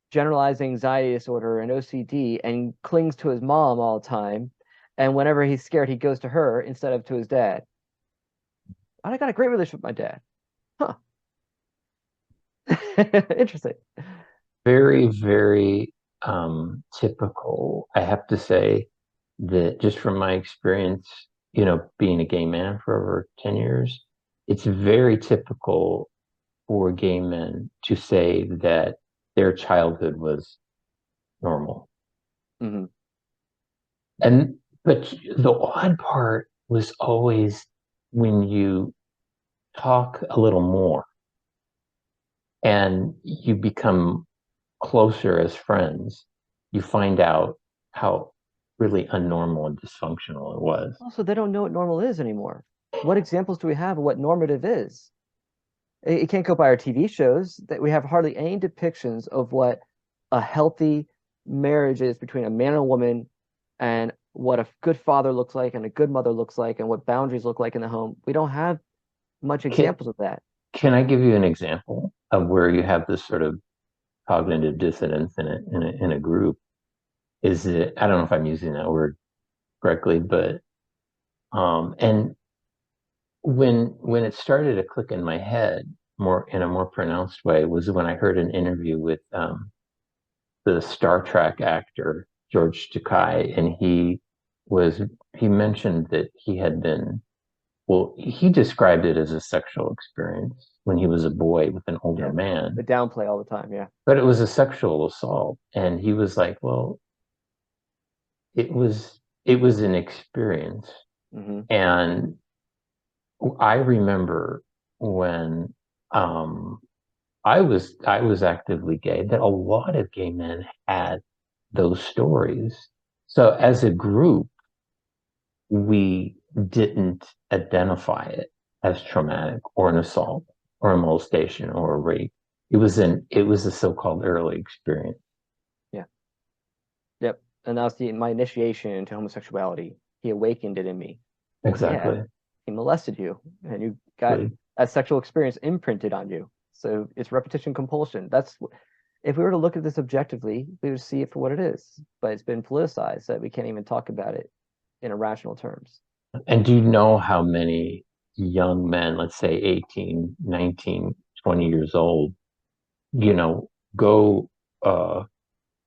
generalized anxiety disorder and OCD and clings to his mom all the time. And whenever he's scared, he goes to her instead of to his dad. I got a great relationship with my dad. Huh. Interesting. Very, very typical. I have to say that just from my experience, being a gay man for over 10 years, it's very typical for gay men to say that their childhood was normal. Mm-hmm. But the odd part was always when you talk a little more and you become closer as friends, you find out how really unnormal and dysfunctional it was. Also, they don't know what normal is anymore. What examples do we have of what normative is? It can't go by our TV shows. That we have hardly any depictions of what a healthy marriage is between a man and a woman, and what a good father looks like and a good mother looks like, and what boundaries look like in the home. We don't have much Can, examples of that. can I give you an example of where you have this sort of cognitive dissonance in a group? Is it, I don't know if I'm using that word correctly, but and when it started to click in my head more in a more pronounced way was when I heard an interview with the Star Trek actor George Takei, and was he mentioned that he had been well, he described it as a sexual experience when he was a boy with an older Yeah. The man, downplay all the time. Yeah. but it was a sexual assault, and he was like, well, it was an experience, Hmm. and I remember when um I was actively gay that a lot of gay men had those stories. So as a group, we didn't identify it as traumatic or an assault or a molestation or a rape. It was a so-called early experience. Yeah. Yep. And that was my initiation into homosexuality. He awakened it in me. Well, yeah, Exactly. he molested you and you got a sexual experience imprinted on you. So it's repetition compulsion. If we were to look at this objectively, we would see it for what it is. But it's been politicized that we can't even talk about it in irrational terms. And do you know how many young men, let's say 18, 19, 20 years old, you know, go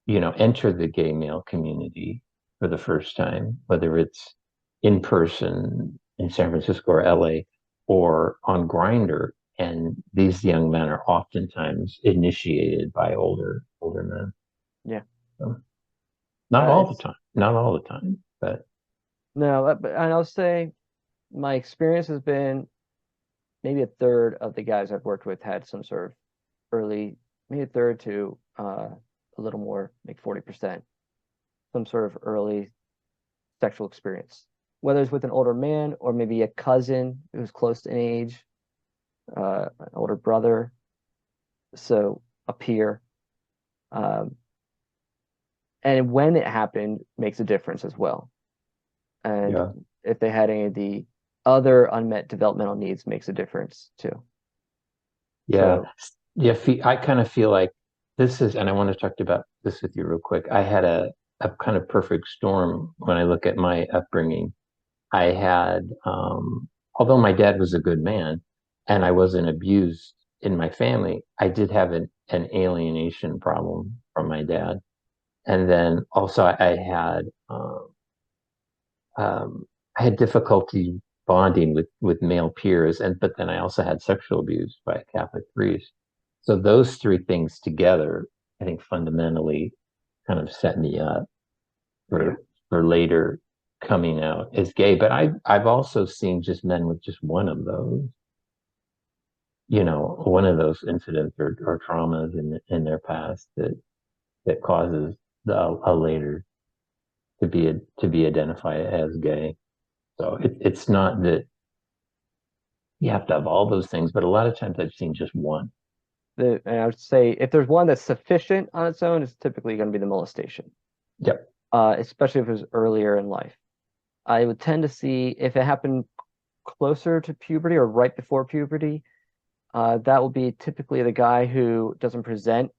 enter the gay male community for the first time, whether it's in person in San Francisco or LA or on Grindr. And these young men are oftentimes initiated by older men. Yeah. So, not all the It's time, not all the time, but no, and I'll say my experience has been maybe a third of the guys I've worked with had some sort of early, maybe a third to a little more, like 40%, some sort of early sexual experience, whether it's with an older man or maybe a cousin who's close in age, an older brother, so a peer. Um, and when it happened makes a difference as well. And yeah, if they had any of the other unmet developmental needs makes a difference too. yeah, So yeah. I kind of feel like this is, and I want to talk about this with you real quick. I had a kind of perfect storm when I look at my upbringing. I had, although my dad was a good man and I wasn't abused in my family, I did have an alienation problem from my dad. And then also um, I had difficulty bonding with male peers, but then I also had sexual abuse by a Catholic priest. So those three things together, I think fundamentally kind of set me up yeah, for later coming out as gay. But I've also seen just men with just one of those, one of those incidents or traumas in their past that causes a later to be identified as gay. So it's not that you have to have all those things, but a lot of times I've seen just one. and I would say if there's one that's sufficient on its own, it's typically going to be the molestation, Yep. especially if it was earlier in life. I would tend to see if it happened closer to puberty or right before puberty, that will be typically the guy who doesn't present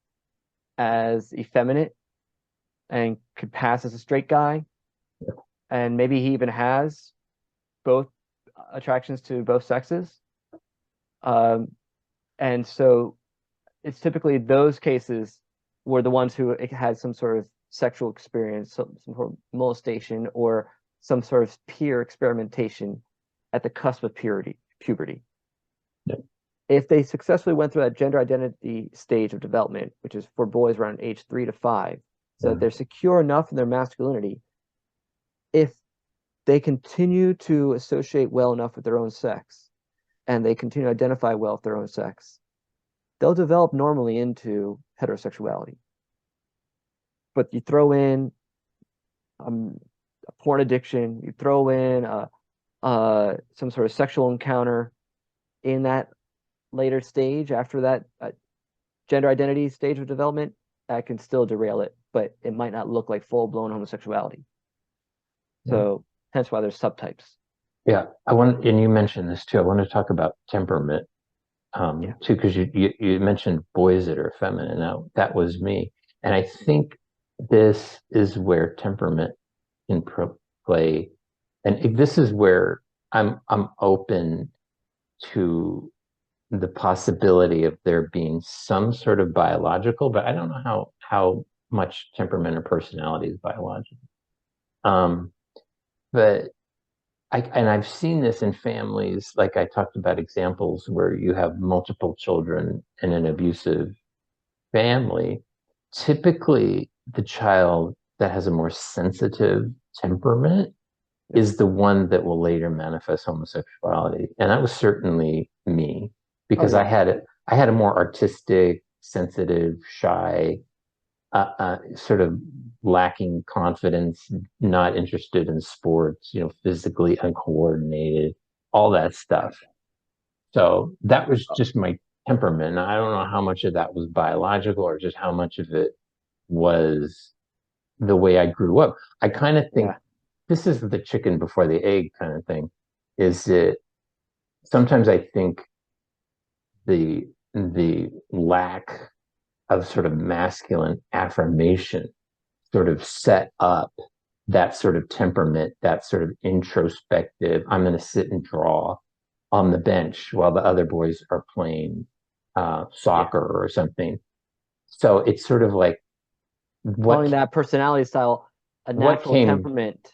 as effeminate and could pass as a straight guy, and maybe he even has both attractions to both sexes. Um, and so it's typically those cases were the ones who had some sort of sexual experience, some sort of molestation, or some sort of peer experimentation at the cusp of puberty. Yep. If they successfully went through that gender identity stage of development, which is for boys around age 3 to 5, so that Yeah. they're secure enough in their masculinity, if they continue to associate well enough with their own sex and they continue to identify well with their own sex, they'll develop normally into heterosexuality. But you throw in a porn addiction, you throw in some sort of sexual encounter in that later stage after that gender identity stage of development, that can still derail it, but it might not look like full-blown homosexuality. Yeah. So hence why there's subtypes. Yeah. And you mentioned this too. I want to talk about temperament, Yeah. too, because you mentioned boys that are feminine. Now, that was me. And I think this is where temperament can play, and this is where I'm open to the possibility of there being some sort of biological, but I don't know how much temperament or personality is biological. Um, but I've seen this in families, like I talked about examples where you have multiple children in an abusive family. Typically, the child that has a more sensitive temperament is the one that will later manifest homosexuality. And that was certainly me Oh because yeah. I had a more artistic, sensitive, shy, sort of lacking confidence, not interested in sports, physically uncoordinated, all that stuff. So that was just my temperament. I don't know how much of that was biological or just how much of it was the way I grew up. I kind of think Yeah. this is the chicken before the egg kind of thing. Is it sometimes I think the lack of sort of masculine affirmation sort of set up that sort of temperament, that sort of introspective, I'm going to sit and draw on the bench while the other boys are playing Yeah. soccer or something. So it's sort of like Calling what that personality style a what natural came temperament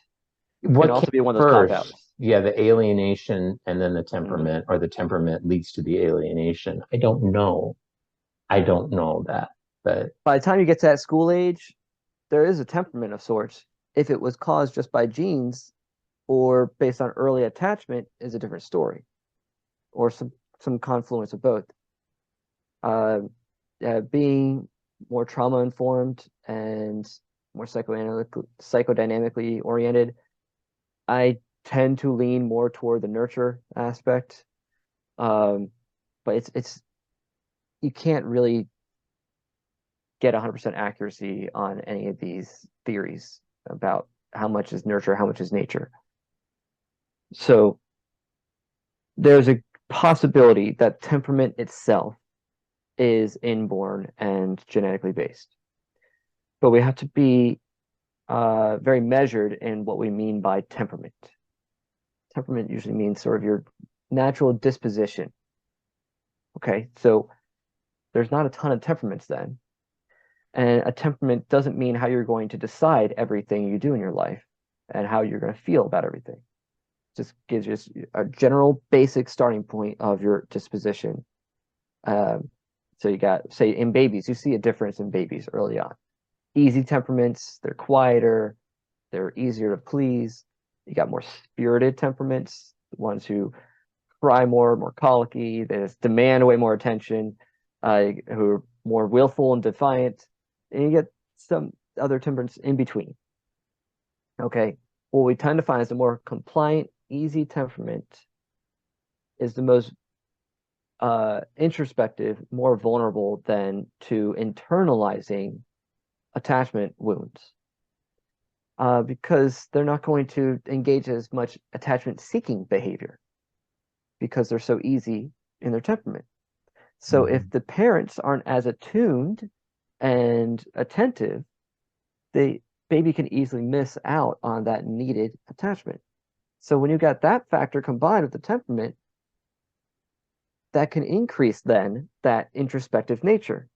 can what came also be one of those cop first? outs. Yeah, the alienation and then the Hmm. temperament, or the temperament leads to the alienation. I don't know. I don't know that, but By the time you get to that school age, there is a temperament of sorts. If it was caused just by genes or based on early attachment, is a different story, or some confluence of both. Uh, Being more trauma informed and more psychodynamically oriented, I tend to lean more toward the nurture aspect. Um, but it's you can't really get 100% accuracy on any of these theories about how much is nurture, how much is nature. So there's a possibility that temperament itself is inborn and genetically based. But we have to be very measured in what we mean by temperament. Temperament usually means sort of your natural disposition. Okay, so there's not a ton of temperaments then. And a temperament doesn't mean how you're going to decide everything you do in your life and how you're going to feel about everything. It just gives you a general basic starting point of your disposition. Um, so you got, say, in babies, you see a difference in babies early on. Easy temperaments, they're quieter, they're easier to please. You got more spirited temperaments, the ones who cry more colicky, they just demand way more attention, who are more willful and defiant. And you get some other temperaments in between. Okay. What we tend to find is the more compliant, easy temperament is the most introspective, more vulnerable than to internalizing attachment wounds. Because they're not going to engage as much attachment seeking behavior because they're so easy in their temperament. So if the parents aren't as attuned and attentive, the baby can easily miss out on that needed attachment. So when you got that factor combined with the temperament, that can increase then that introspective nature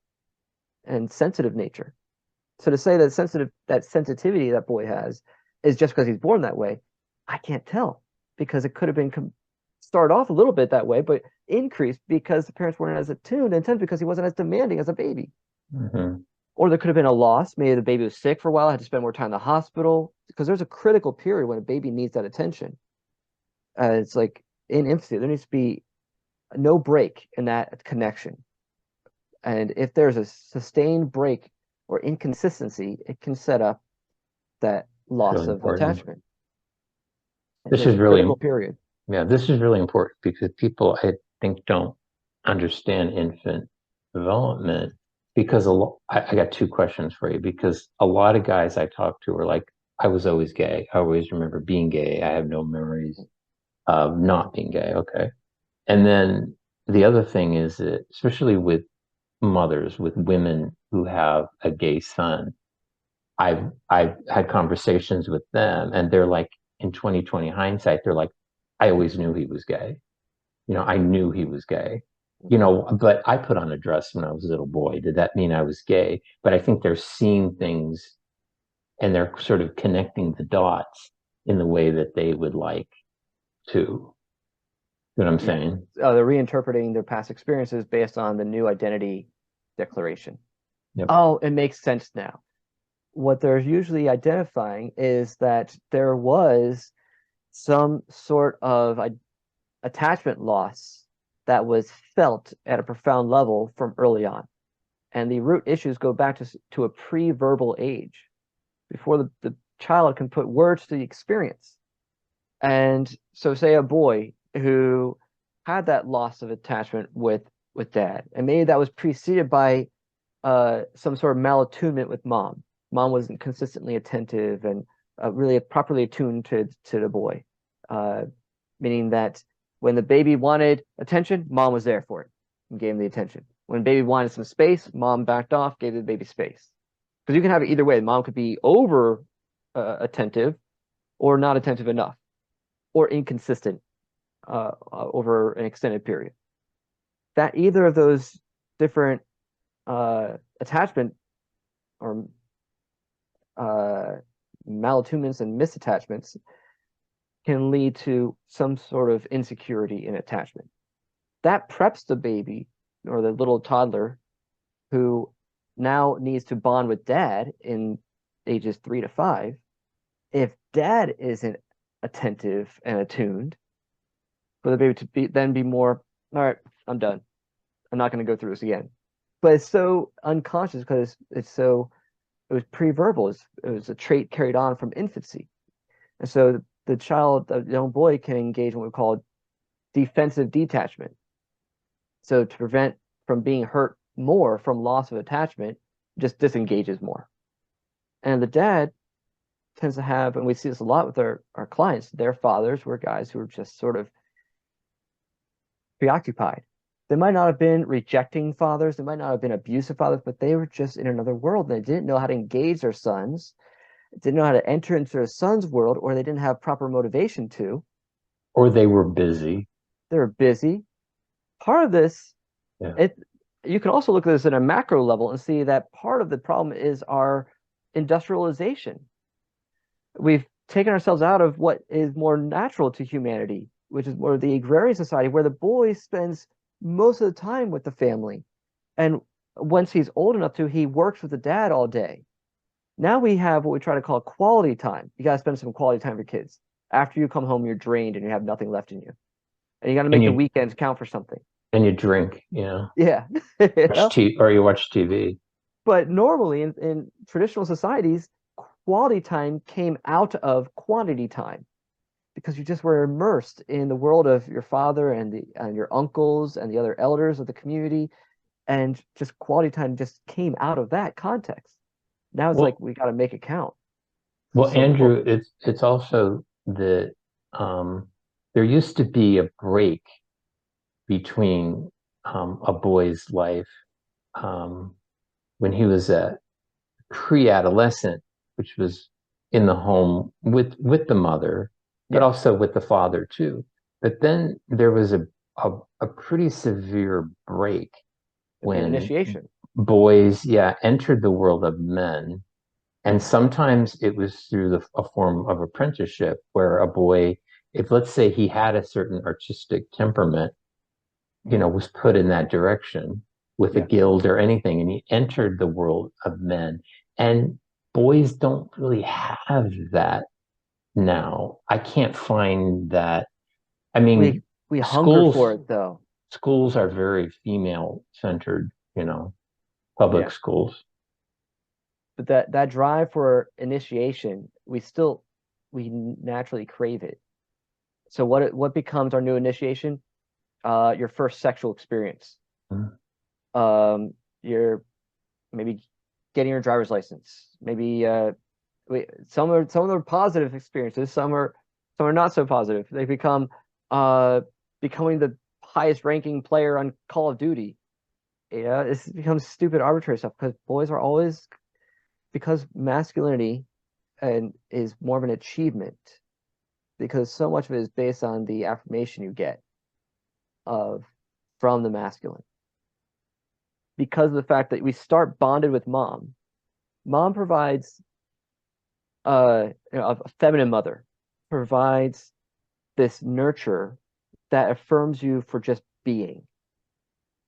and sensitive nature. So to say that sensitivity that boy has is just because he's born that way, I can't tell because it could have been start off a little bit that way, but increased because the parents weren't as attuned and because he wasn't as demanding as a baby. mm-hmm. Or there could have been a loss. Maybe the baby was sick for a while, had to spend more time in the hospital because there's a critical period when a baby needs that attention. It's like in infancy, there needs to be no break in that connection. And if there's a sustained break or inconsistency, it can set up that It's loss really of important. attachment. And This there's is a really critical period. Yeah, this is really important because people, I think, don't understand infant development because I got two questions for you because a lot of guys I talk to are like, I was always gay. I always remember being gay. I have no memories of not being gay. Okay. And then the other thing is that, especially with mothers, with women who have a gay son, I've had conversations with them and they're like, in 2020 hindsight, they're like, I always knew he was gay. I knew he was gay. But I put on a dress when I was a little boy. Did that mean I was gay? But I think they're seeing things and they're sort of connecting the dots in the way that they would like to. You know what I'm saying? They're reinterpreting their past experiences based on the new identity declaration. Yep. Oh, it makes sense now. What they're usually identifying is that there was some sort of attachment loss that was felt at a profound level from early on. And the root issues go back to a pre-verbal age, before the child can put words to the experience. And so say a boy who had that loss of attachment with dad, and maybe that was preceded by some sort of malattunement with mom. Mom wasn't consistently attentive and really properly attuned to the boy, meaning that when the baby wanted attention, mom was there for it and gave him the attention. When baby wanted some space, mom backed off, gave the baby space. Because you can have it either way. Mom could be over attentive or not attentive enough or inconsistent over an extended period. That either of those different attachment or malattunements and misattachments can lead to some sort of insecurity in attachment. That preps the baby or the little toddler who now needs to bond with dad in ages 3 to 5. If dad isn't attentive and attuned, for the baby to then be more, all right, I'm done. I'm not going to go through this again. But it's so unconscious because it was pre-verbal. It was a trait carried on from infancy. And so the child, the young boy, can engage in what we call defensive detachment. So to prevent from being hurt more from loss of attachment, just disengages more. And the dad tends to have, and we see this a lot with our clients, their fathers were guys who were just sort of preoccupied. They might not have been rejecting fathers, they might not have been abusive fathers, but they were just in another world. They didn't know how to engage their sons, didn't know how to enter into their son's world, or they didn't have proper motivation to. Or they were busy. They were busy. Part of this, Yeah. You can also look at this at a macro level and see that part of the problem is our industrialization. We've taken ourselves out of what is more natural to humanity, which is more the agrarian society, where the boy spends most of the time with the family. And once he's old enough to, he works with the dad all day. Now we have what we try to call quality time. You got to spend some quality time with your kids. After you come home, you're drained and you have nothing left in you. And you got to make the weekends count for something. And you drink, Yeah. Or you watch TV. But normally in traditional societies, quality time came out of quantity time because you just were immersed in the world of your father and your uncles and the other elders of the community, and just quality time just came out of that context. Now it's like we got to make it count. Well, Andrew, it's also that there used to be a break between a boy's life when he was a pre-adolescent, which was in the home with the mother, but also with the father too. But then there was a pretty severe break when initiation boys, entered the world of men. And sometimes it was through a form of apprenticeship where a boy, if let's say he had a certain artistic temperament, was put in that direction with a guild or anything, and he entered the world of men. And boys don't really have that now. I can't find that. I mean, we hunger for it though. Schools are very female centered, public schools. But that drive for initiation, we naturally crave it. So what becomes our new initiation? Your first sexual experience. Mm-hmm. You're maybe getting your driver's license. Maybe some of them are positive experiences. Some are not so positive. They become becoming the highest ranking player on Call of Duty. It becomes stupid arbitrary stuff because boys are always, because masculinity is more of an achievement because so much of it is based on the affirmation you get of from the masculine. Because of the fact that we start bonded with mom. Mom provides a feminine mother provides this nurture that affirms you for just being.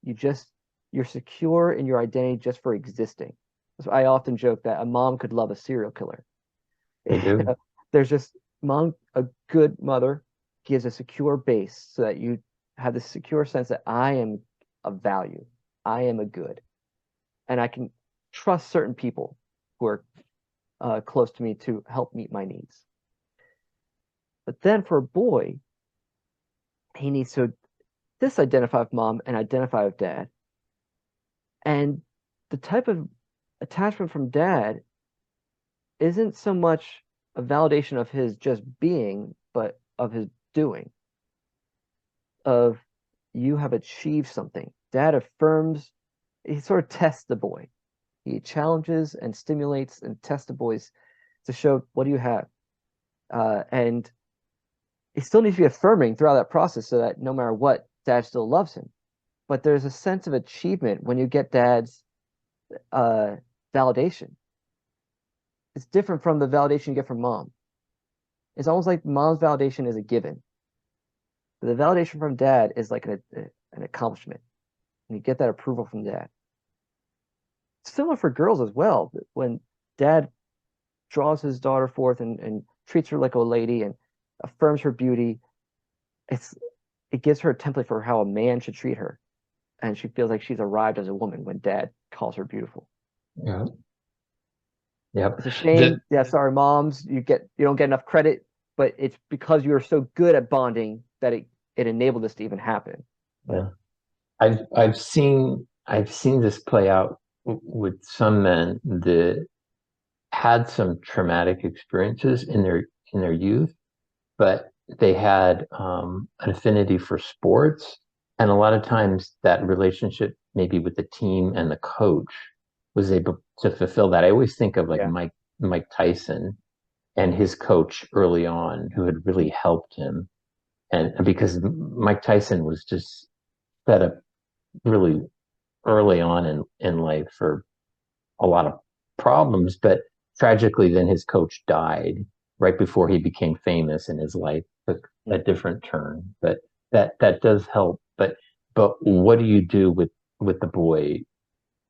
You're secure in your identity just for existing. So I often joke that a mom could love a serial killer. They do. There's just a good mother gives a secure base so that you have this secure sense that I am of value. I am a good. And I can trust certain people who are close to me to help meet my needs. But then for a boy, he needs to disidentify with mom and identify with dad. And the type of attachment from dad isn't so much a validation of his just being, but of his doing. Of you have achieved something. Dad affirms, he sort of tests the boy. He challenges and stimulates and tests the boys to show what do you have. And he still needs to be affirming throughout that process so that no matter what, dad still loves him. But there's a sense of achievement when you get dad's validation. It's different from the validation you get from mom. It's almost like mom's validation is a given. But the validation from dad is like an accomplishment. And you get that approval from dad. It's similar for girls as well. When dad draws his daughter forth and treats her like a lady and affirms her beauty, it gives her a template for how a man should treat her. And she feels like she's arrived as a woman when dad calls her beautiful. Yeah. Yep. It's a shame. Yeah, sorry, moms, you don't get enough credit, but it's because you are so good at bonding that it enabled this to even happen. Yeah. I've seen this play out with some men that had some traumatic experiences in their youth, but they had an affinity for sports, and a lot of times that relationship, maybe with the team and the coach, was able to fulfill that. I always think of like Yeah. Mike Tyson and his coach early on, who had really helped him, and because Mike Tyson was just set up really early on in life for a lot of problems, but tragically then his coach died right before he became famous, and his life took a different turn. But that does help. But what do you do with the boy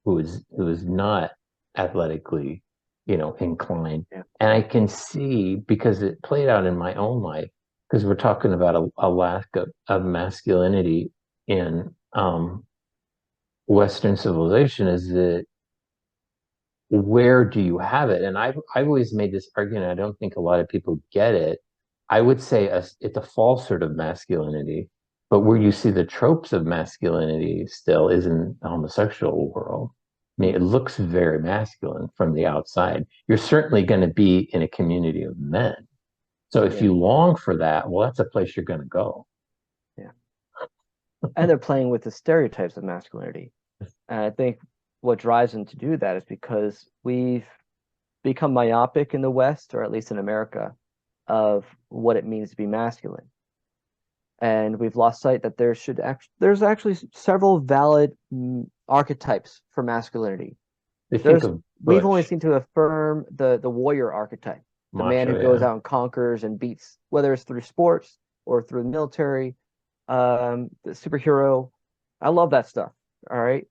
who is not athletically, inclined? Yeah. And I can see, because it played out in my own life, because we're talking about a lack of masculinity in Western civilization, is that where do you have it? And I've always made this argument. I don't think a lot of people get it. I would say it's a false sort of masculinity, but where you see the tropes of masculinity still is in the homosexual world. I mean, it looks very masculine from the outside. You're certainly going to be in a community of men. So if you long for that, well, that's a place you're going to go. Yeah. And they're playing with the stereotypes of masculinity. And I think what drives them to do that is because we've become myopic in the West, or at least in America, of what it means to be masculine. And we've lost sight that there's actually several valid archetypes for masculinity. We've only seemed to affirm the warrior archetype, the man who goes out and conquers and beats, whether it's through sports or through the military, the superhero. I love that stuff. All right.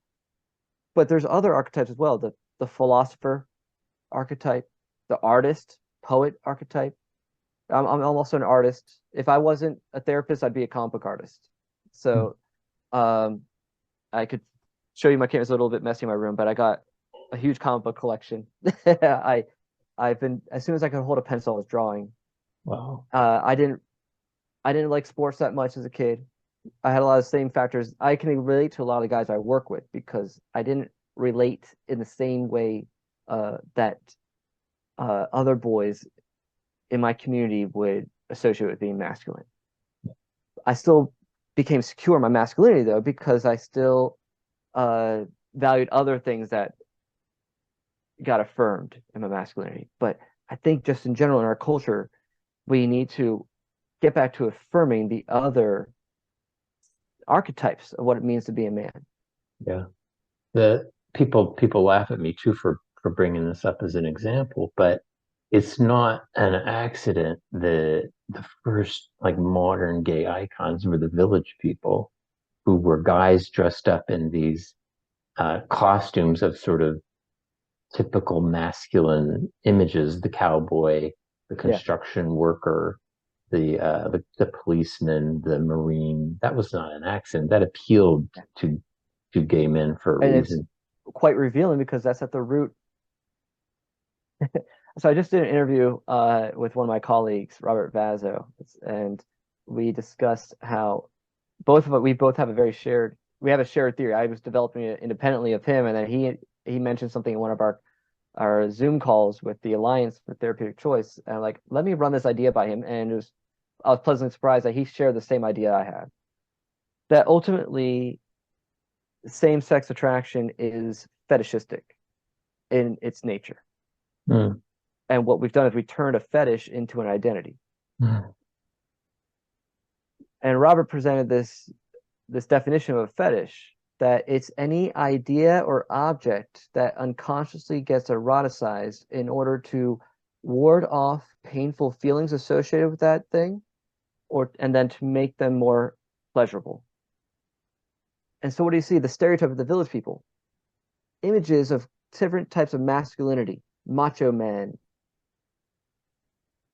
But there's other archetypes as well. The philosopher archetype, the artist, poet archetype. I'm also an artist. If I wasn't a therapist, I'd be a comic book artist. So I could show you my camera's a little bit messy in my room, but I got a huge comic book collection. I've been, as soon as I could hold a pencil, I was drawing. Wow. I didn't like sports that much as a kid. I had a lot of the same factors. I can relate to a lot of the guys I work with because I didn't relate in the same way that other boys in my community would associate with being masculine. I still became secure in my masculinity though, because I still valued other things that got affirmed in my masculinity. But I think just in general in our culture, we need to get back to affirming the other archetypes of what it means to be a man. Yeah. The people laugh at me too for bringing this up as an example, but it's not an accident that the first like modern gay icons were the Village People, who were guys dressed up in these costumes of sort of typical masculine images: the cowboy, the Yeah, construction worker, the policeman, the marine. That was not an accident. That appealed to gay men for a and it's reason. quite revealing because that's at the root. So I just did an interview with one of my colleagues, Robert Vazzo, and we discussed how we both have we have a shared theory. I was developing it independently of him, and then he mentioned something in one of our Zoom calls with the Alliance for Therapeutic Choice, and I'm like, let me run this idea by him, and I was pleasantly surprised that he shared the same idea I had. That ultimately, same-sex attraction is fetishistic in its nature. Mm. And what we've done is we turned a fetish into an identity. Mm. And Robert presented this definition of a fetish, that it's any idea or object that unconsciously gets eroticized in order to ward off painful feelings associated with that thing, and then to make them more pleasurable. And so what do you see? The stereotype of the Village People, images of different types of masculinity, macho men.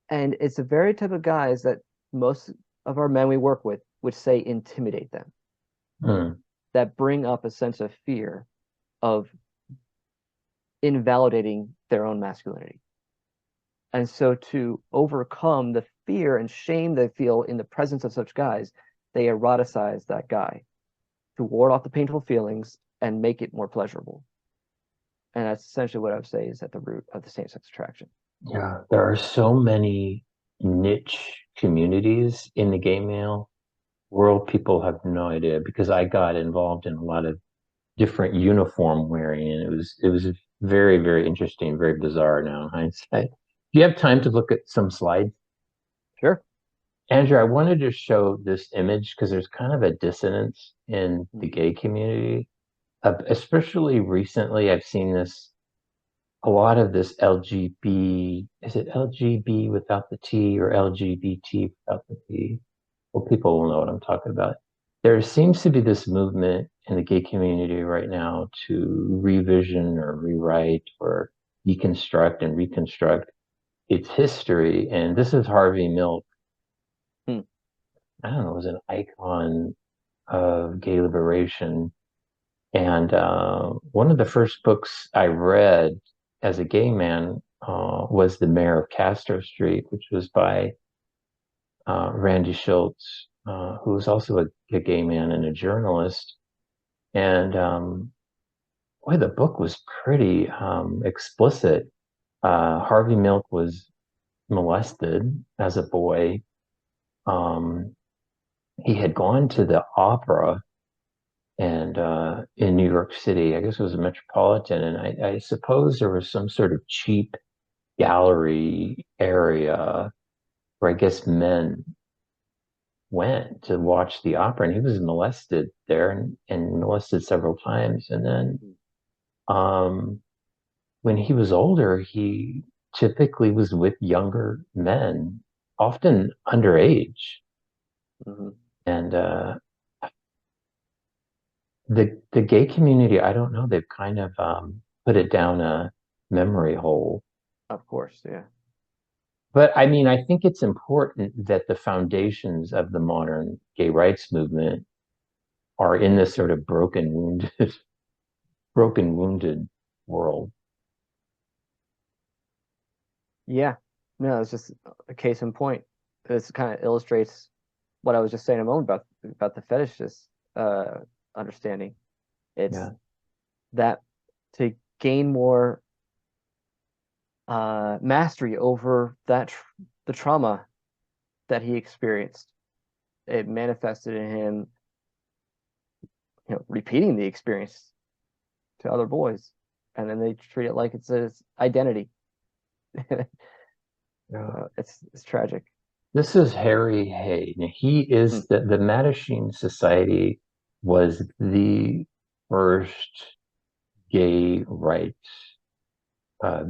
And it's the very type of guys that most of our men we work with would say intimidate them, Mm. that bring up a sense of fear of invalidating their own masculinity. And so to overcome the fear and shame they feel in the presence of such guys, they eroticize that guy to ward off the painful feelings and make it more pleasurable. And that's essentially what I would say is at the root of the same-sex attraction. Yeah, there are so many niche communities in the gay male world. People have no idea because I got involved in a lot of different uniform wearing, and it was very, very interesting, very bizarre now in hindsight. Do you have time to look at some slides? Sure. Andrew, I wanted to show this image because there's kind of a dissonance in the gay community. Especially recently, I've seen this a lot of this LGB, is it LGB without the T or LGBT without the T? Well, people will know what I'm talking about. There seems to be this movement in the gay community right now to revision or rewrite or deconstruct and reconstruct its history. And this is Harvey Milk. Hmm. I don't know, was an icon of gay liberation. And one of the first books I read as a gay man was The Mayor of Castro Street, which was by Randy Schultz, who was also a gay man and a journalist. And boy, the book was pretty explicit. Harvey Milk was molested as a boy. Um, he had gone to the opera and in New York City. I guess it was a Metropolitan, and I suppose there was some sort of cheap gallery area where I guess men went to watch the opera, and he was molested there and molested several times. And then when he was older, he typically was with younger men, often underage. Mm-hmm. And the gay community, I don't know, they've kind of put it down a memory hole. Of course, yeah. But I mean, I think it's important that the foundations of the modern gay rights movement are in this sort of broken, wounded world. Yeah. No, it's just a case in point. This kind of illustrates what I was just saying a moment about the fetishist understanding. It's Yeah. that to gain more mastery over the trauma that he experienced, it manifested in him, repeating the experience to other boys, and then they treat it like it's his identity. Yeah. It's tragic. This is Harry Hay. Now, he Hmm. is the Mattachine Society was the first gay rights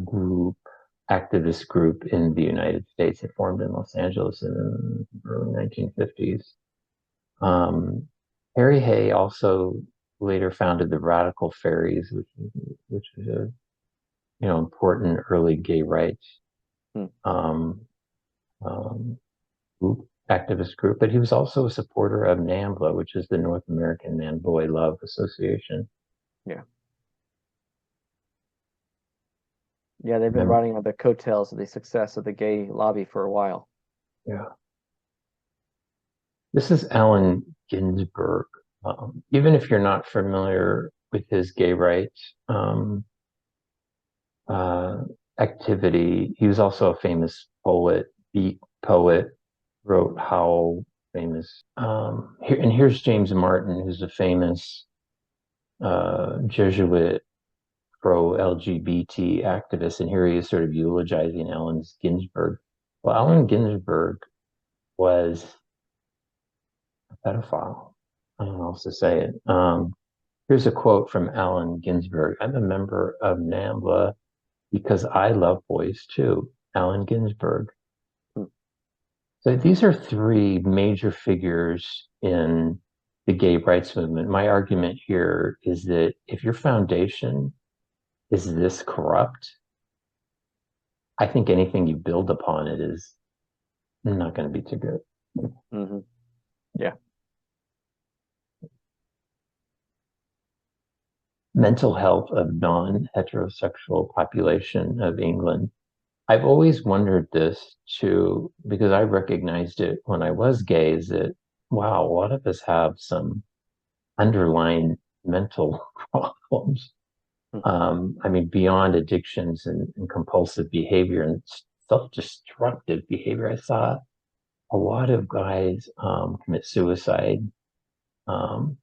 group, activist group in the United States. It formed in Los Angeles in the early 1950s. Um, Harry Hay also later founded the Radical Fairies, which was a important early gay rights Hmm. um, um, group, activist group. But he was also a supporter of NAMBLA, which is the North American Man Boy Love Association. Yeah. Yeah, they've been Remember, riding on the coattails of the success of the gay lobby for a while. yeah. This is Allen Ginsberg. Even if you're not familiar with his gay rights uh, activity, he was also a famous poet, beat poet, wrote Howl, famous. And here's James Martin, who's a famous Jesuit pro-LGBT activist, and here he is sort of eulogizing Allen Ginsberg. Well, Allen Ginsberg was a pedophile. I don't know how else to say it. Here's a quote from Allen Ginsberg. I'm a member of NAMBLA because I love boys too. Allen Ginsberg. Hmm. So these are three major figures in the gay rights movement. My argument here is that if your foundation is this corrupt, I think anything you build upon it is not going to be too good. Hmm. Yeah. Mental health of non-heterosexual population of England. I've always wondered this too, because I recognized it when I was gay, is that, wow, a lot of us have some underlying mental problems. Hmm. I mean, beyond addictions and compulsive behavior and self-destructive behavior. I saw a lot of guys commit suicide,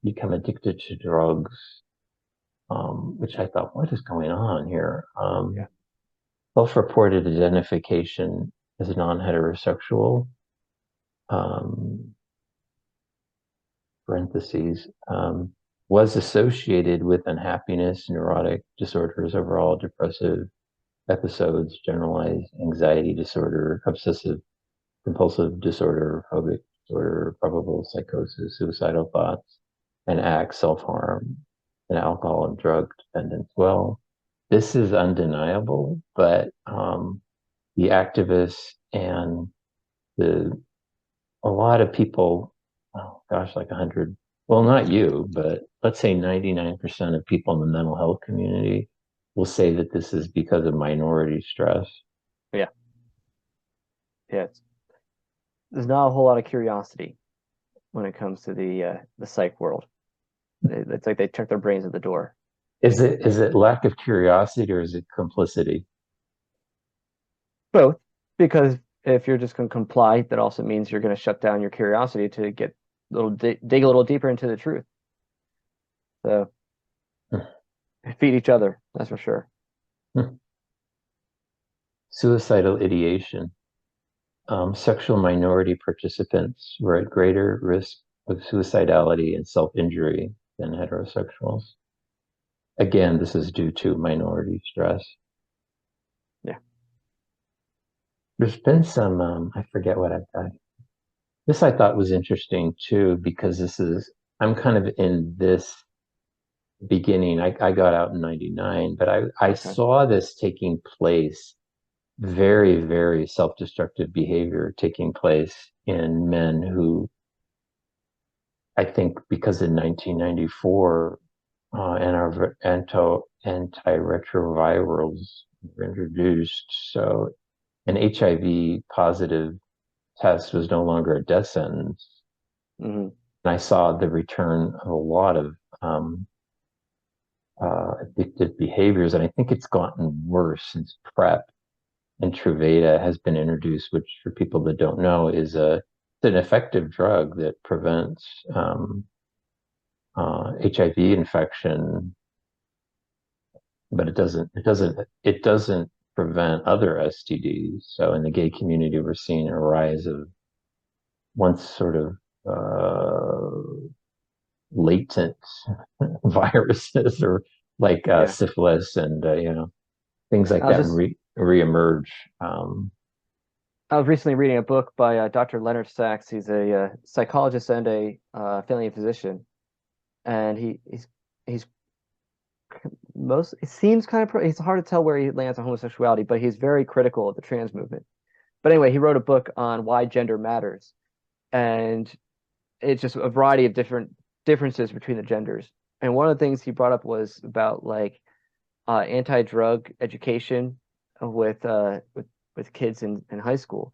become addicted to drugs, which I thought, what is going on here? Yeah. Self-reported identification as non-heterosexual, um, parentheses, was associated with unhappiness, neurotic disorders, overall depressive episodes, generalized anxiety disorder, obsessive compulsive disorder, phobic disorder, probable psychosis, suicidal thoughts, and acts, self-harm, and alcohol and drug dependence. Well, this is undeniable, but the activists and the a lot of people, oh gosh, like 100, well, not you, but let's say 99% of people in the mental health community will say that this is because of minority stress. Yeah. Yeah. There's not a whole lot of curiosity when it comes to the psych world. It's like they check their brains at the door. Is it lack of curiosity or is it complicity? Both, because if you're just going to comply, that also means you're going to shut down your curiosity to get dig a little deeper into the truth. So feed each other, that's for sure. Suicidal ideation. Sexual minority participants were at greater risk of suicidality and self-injury than heterosexuals. Again, this is due to minority stress. Yeah. There's been some, I forget what I've got. This I thought was interesting too, because I'm kind of in this beginning. I got out in 99, but I Okay. saw this taking place, very, very self-destructive behavior taking place in men who I think because in 1994, antiretrovirals were introduced, so an HIV positive test was no longer a death sentence. Hmm. And I saw the return of a lot of addictive behaviors, and I think it's gotten worse since PrEP and Truvada has been introduced, which for people that don't know is it's an effective drug that prevents HIV infection, but it doesn't prevent other STDs. So in the gay community, we're seeing a rise of once sort of latent viruses, or like Yeah. syphilis and things like I was that just reemerge. Um, I was recently reading a book by Dr. Leonard Sachs. He's a psychologist and a family physician, and he's most it seems kind of it's hard to tell where he lands on homosexuality, but he's very critical of the trans movement. But anyway, he wrote a book on why gender matters, and it's just a variety of different differences between the genders. And one of the things he brought up was about like anti-drug education with kids in high school.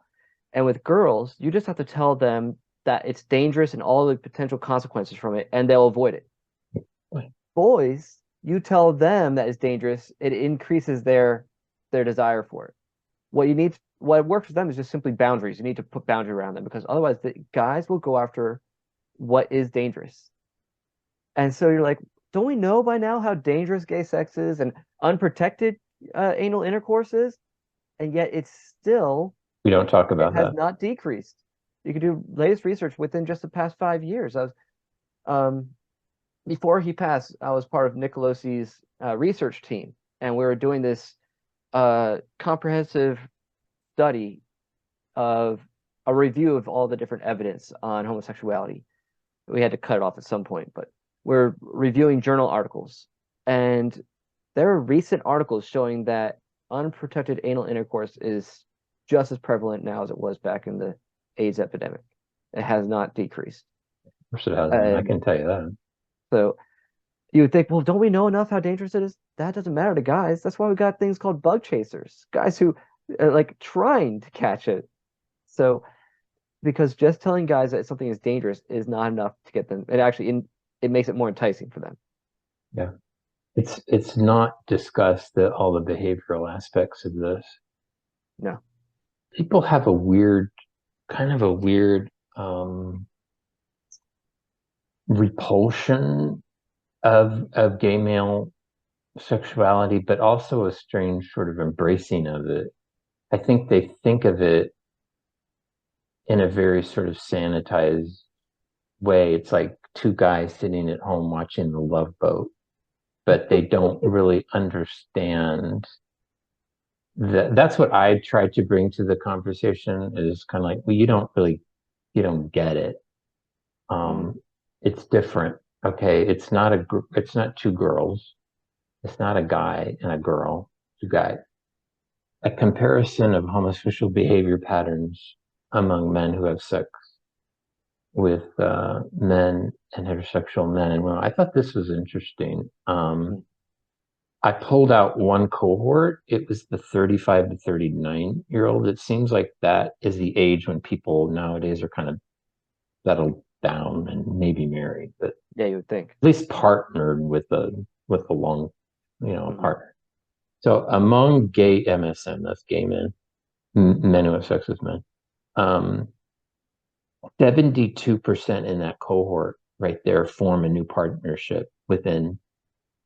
And with girls, you just have to tell them that it's dangerous and all the potential consequences from it, and they'll avoid it. Boys, you tell them that it's dangerous, it increases their desire for it. What works for them is just simply boundaries. You need to put boundary around them because otherwise the guys will go after what is dangerous. And so you're like, don't we know by now how dangerous gay sex is and unprotected anal intercourse is? And yet we don't talk it about has that. not decreased. You can do latest research within just the past 5 years. Um, Before he passed, I was part of Nicolosi's research team, and we were doing this comprehensive study of a review of all the different evidence on homosexuality. We had to cut it off at some point, but we're reviewing journal articles, and there are recent articles showing that unprotected anal intercourse is just as prevalent now as it was back in the AIDS epidemic. It has not decreased. Of course it hasn't. I And can tell you that. so you would think, well, don't we know enough how dangerous it is? That doesn't matter to guys. That's why we got things called bug chasers, guys who are like trying to catch it. So because just telling guys that something is dangerous is not enough to get them. It makes it more enticing for them. Yeah. It's not discussed, that all the behavioral aspects of this. No. People have a weird repulsion of gay male sexuality, but also a strange sort of embracing of it. I think they think of it in a very sort of sanitized way. It's like two guys sitting at home watching The Love Boat, but they don't really understand that. That's what I tried to bring to the conversation, is kind of like, well, you don't get it. Mm, It's different. Okay, it's not two girls. It's not a guy and a girl, two guys. A comparison of homosexual behavior patterns among men who have sex with men and heterosexual men and women. I thought this was interesting. mm, I pulled out one cohort. It was the 35 to 39-year-old. It seems like that is the age when people nowadays are kind of settled down and maybe married, but yeah, you would think. at least partnered with a long, Mm, partner. So among gay MSM, that's gay men, men who have sex with men, 72% in that cohort right there form a new partnership within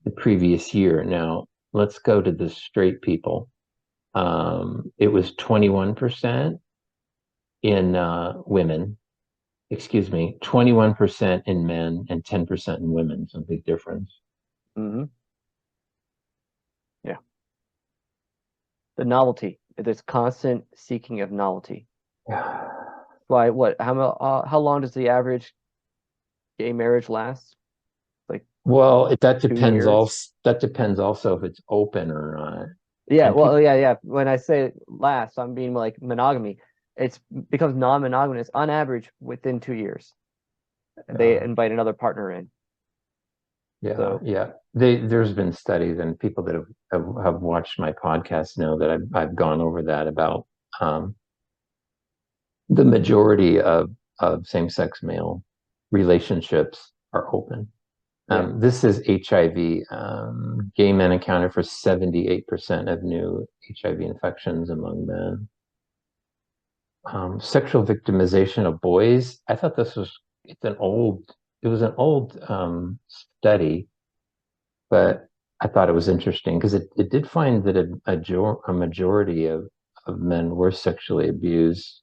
the previous year. Now, let's go to the straight people. It was 21% in women, excuse me, 21% in men and 10% in women. Some big difference. hmm Yeah. The novelty, this constant seeking of novelty. Why, how long does the average gay marriage last? Like Well, that 2 years? depends also if it's open or not. Yeah, And well, people, yeah, yeah. When I say last, I'm being like monogamy. It's becomes non-monogamous on average within 2 years. They uh, invite another partner in. yeah, So, yeah. There's been studies, and people that have watched my podcast know that I've gone over that about um, the majority of same-sex male relationships are open. yeah. This is HIV. Gay men accounted for 78% of new HIV infections among men. Sexual victimization of boys. I thought it was an old study, but I thought it was interesting because it did find that a majority of men were sexually abused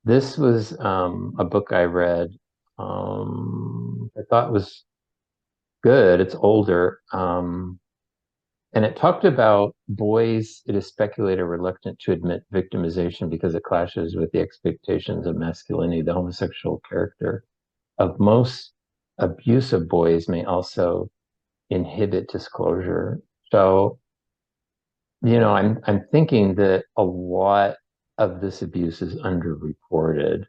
This was a book I read. I thought was good. It's older. And it talked about boys, it is speculated, are reluctant to admit victimization because it clashes with the expectations of masculinity. The homosexual character of most abusive boys may also inhibit disclosure. So, I'm thinking that a lot of this abuse is underreported.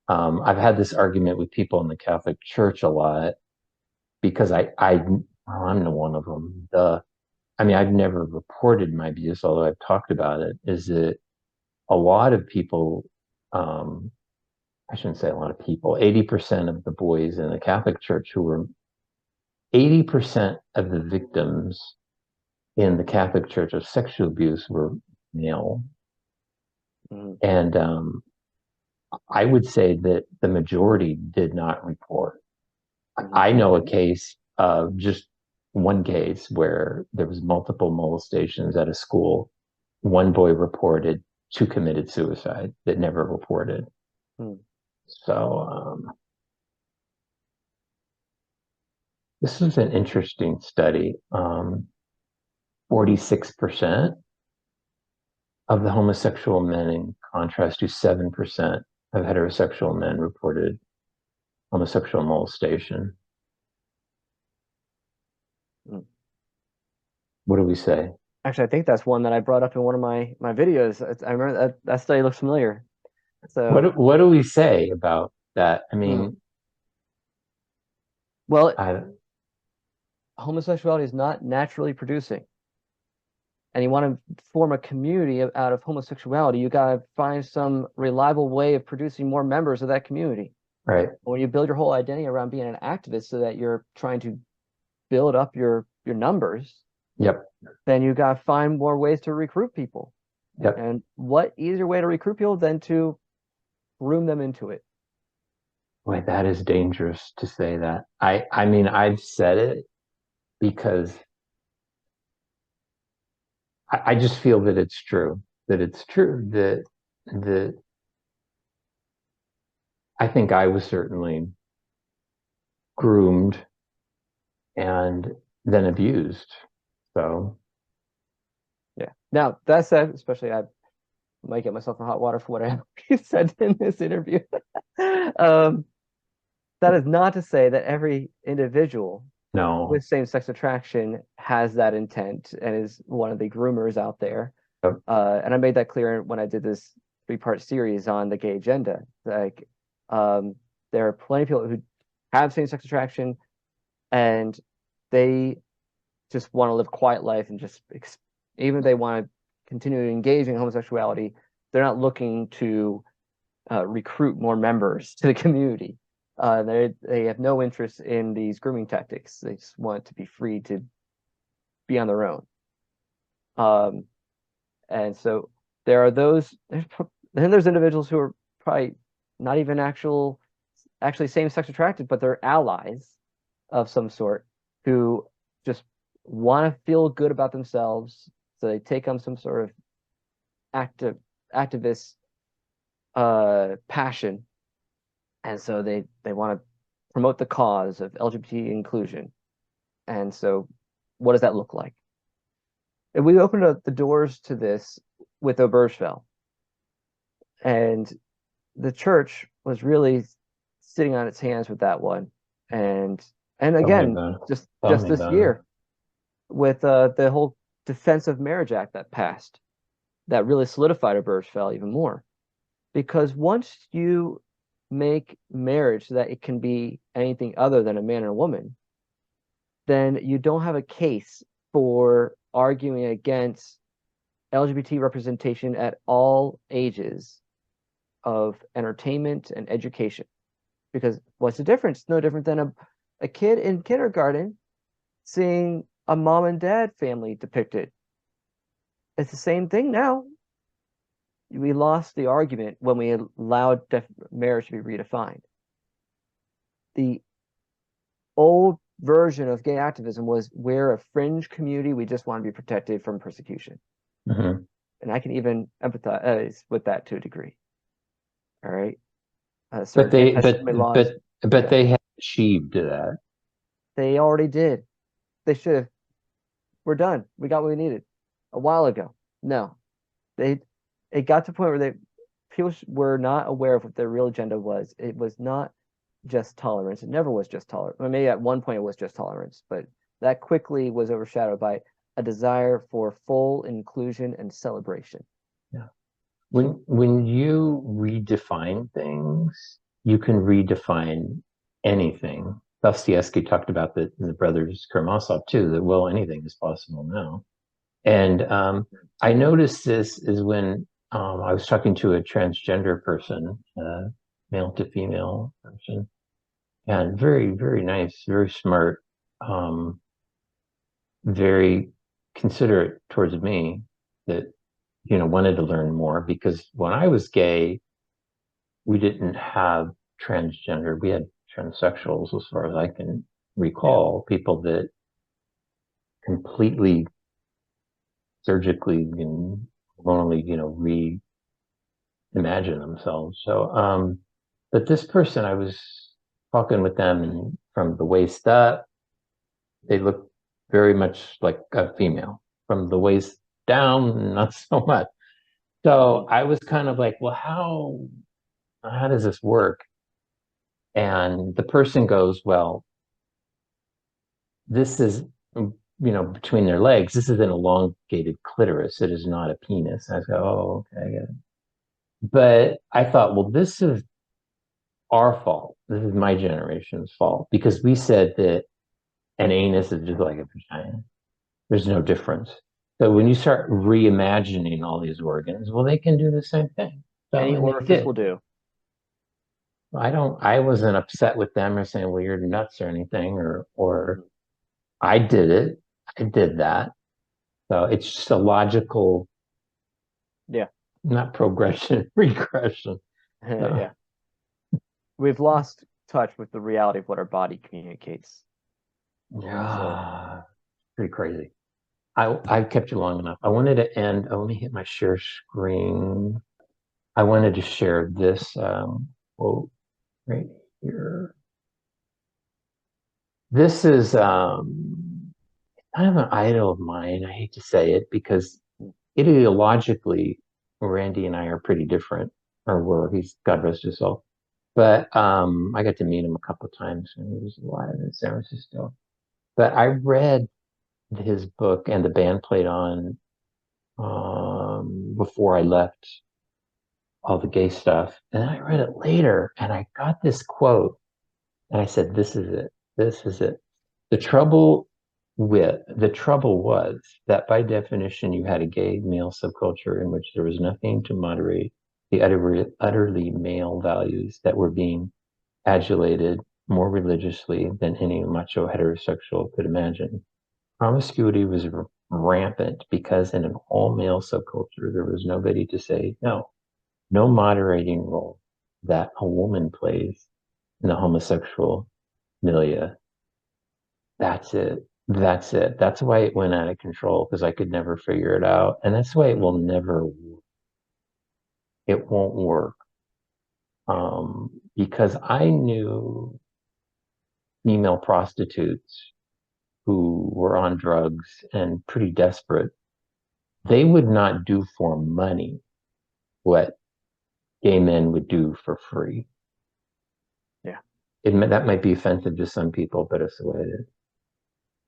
I've had this argument with people in the Catholic Church a lot because well, I'm the one of them. I've never reported my abuse, although I've talked about it. Is that a lot of people, um, I shouldn't say a lot of people, 80% of the boys in the Catholic Church 80% of the victims in the Catholic Church of sexual abuse were male. Mm-hmm. And I would say that the majority did not report. Mm-hmm. I know a case of just one case where there was multiple molestations at a school. One boy reported, two committed suicide that never reported. Mm. So this is an interesting study. 46% of the homosexual men, in contrast to 7% of heterosexual men, reported homosexual molestation. Mm. What do we say? Actually, I think that's one that I brought up in one of my videos. I remember that study looks familiar. So, What do we say about that? well, I homosexuality is not naturally producing, and you want to form a community out of homosexuality, you gotta find some reliable way of producing more members of that community. right. When you build your whole identity around being an activist so that you're trying to build up your numbers, Yep. then you gotta find more ways to recruit people. Yep. And what easier way to recruit people than to groom them into it? Boy, that is dangerous to say that. I've said it because I just feel that it's true. That it's true that I think I was certainly groomed and then abused. So Yeah. Now that said, especially I might get myself in hot water for what I said in this interview. um, that is not to say that every individual no. with same-sex attraction has that intent and is one of the groomers out there. Yep. And I made that clear when I did this three-part series on the gay agenda. Like, there are plenty of people who have same-sex attraction and they just want to live a quiet life and just even if they want to continue engaging in homosexuality, they're not looking to recruit more members to the community. They have no interest in these grooming tactics. They just want to be free to be on their own. And so there are those. Then there's individuals who are probably not even actually same-sex attracted, but they're allies of some sort who just want to feel good about themselves. So they take on some sort of activist passion, and so they want to promote the cause of LGBT inclusion. And so, what does that look like? And we opened up the doors to this with Obergefell, and the church was really sitting on its hands with that one. And again, just this year with the whole Defense of Marriage Act that passed, that really solidified Obergefell even more. Because once you make marriage so that it can be anything other than a man and a woman, then you don't have a case for arguing against LGBT representation at all ages of entertainment and education. Because what's the difference? No different than a kid in kindergarten seeing a mom and dad family depicted. It's the same thing now. We lost the argument when we allowed marriage to be redefined. The old version of gay activism was we're a fringe community. We just want to be protected from persecution. Mm-hmm. And I can even empathize with that to a degree. All right. But Certain they, anti-Semitic laws. but Yeah, they have achieved that. they already did. They should have. We're done. We got what we needed a while ago. No, they. It got to a point where people were not aware of what their real agenda was. It was not just tolerance. It never was just tolerance. Well, maybe at one point it was just tolerance, but that quickly was overshadowed by a desire for full inclusion and celebration. Yeah. When you redefine things, you can redefine anything. Dostoevsky talked about that in the Brothers Karamazov too, that well, anything is possible now. And I noticed this is when I was talking to a transgender person, male to female person, and very, very nice, very smart, um, very considerate towards me that, wanted to learn more because when I was gay, we didn't have transgender, we had transsexuals as far as I can Yeah. recall, people that completely surgically and only, reimagine themselves. So, but this person, I was talking with them and from the waist up, they look very much like a female. From the waist down, not so much. So I was kind of like, well, how does this work? And the person goes, well, this is, between their legs, this is an elongated clitoris. It is not a penis. I go, oh, okay, I get it. But I thought, well, this is our fault. This is my generation's fault because we said that an anus is just like a vagina. There's no difference. So when you start reimagining all these organs, well, they can do the same thing. So, Any and they orifice will did. do. I wasn't upset with them or saying, well, you're nuts or anything, or Mhm. I did it. I did that. So it's just a logical, Yeah. not progression, regression. So, Yeah. We've lost touch with the reality of what our body communicates. So, yeah, pretty crazy. I've kept you long enough. I wanted to end. Oh, let me hit my share screen. I wanted to share this quote right here. This is kind of an idol of mine. I hate to say it because ideologically, Randy and I are pretty different, or were. He's God rest his soul. But I got to meet him a couple of times when he was alive in San Francisco. But I read his book and the band played on before I left all the gay stuff. And I read it later and I got this quote and I said, this is it. This is it. The trouble was that by definition, you had a gay male subculture in which there was nothing to moderate the utterly male values that were being adulated more religiously than any macho heterosexual could imagine. Promiscuity was rampant because in an all male subculture, there was nobody to say no, no moderating role that a woman plays in the homosexual milieu. That's it. That's it. That's why it went out of control because I could never figure it out. And that's why it will mhm. never, it won't work. Because I knew female prostitutes who were on drugs and pretty desperate. They would not do for money what gay men would do for free. Yeah. That might be offensive to some people, but it's the way it is.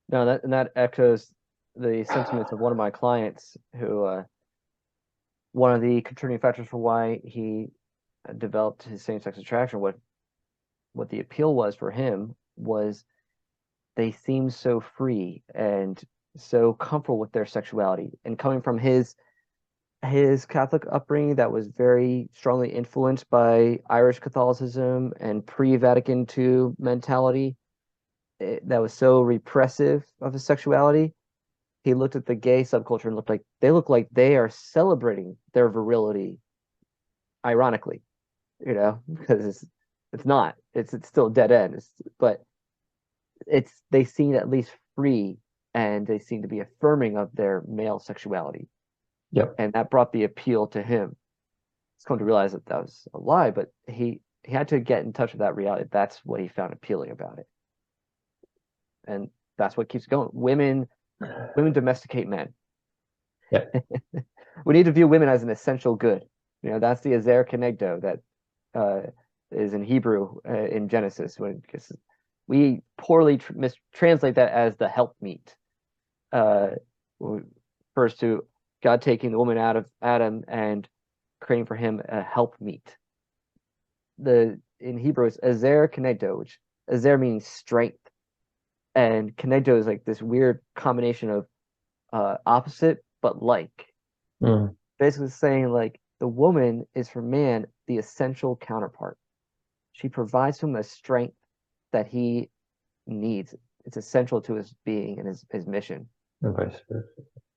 No, that echoes the sentiments of one of my clients who one of the contributing factors for why he developed his same-sex attraction, what the appeal was for him was they seemed so free and so comfortable with their sexuality. And coming from his Catholic upbringing that was very strongly influenced by Irish Catholicism and pre-Vatican II mentality, that was so repressive of his sexuality, he looked at the gay subculture and look like they are celebrating their virility, ironically, because it's not. It's still dead end. But they seem at least free and they seem to be affirming of their male sexuality. Yep. And that brought the appeal to him. he's come to realize that that was a lie, but he had to get in touch with that reality. That's what he found appealing about it, and that's what keeps going. Women domesticate men. Yeah. We need to view women as an essential good. You know, that's the Ezer Kenegdo that is in Hebrew in Genesis. We poorly mistranslate that as the helpmeet. Refers to God taking the woman out of Adam and creating for him a helpmeet. In Hebrew it's Ezer Kenegdo, which Ezer means strength, and Kenegdo is like this weird combination of opposite but like. Mm. Basically saying like the woman is for man the essential counterpart. She provides him a strength that he needs. It's essential to his being and his mission. And vice versa.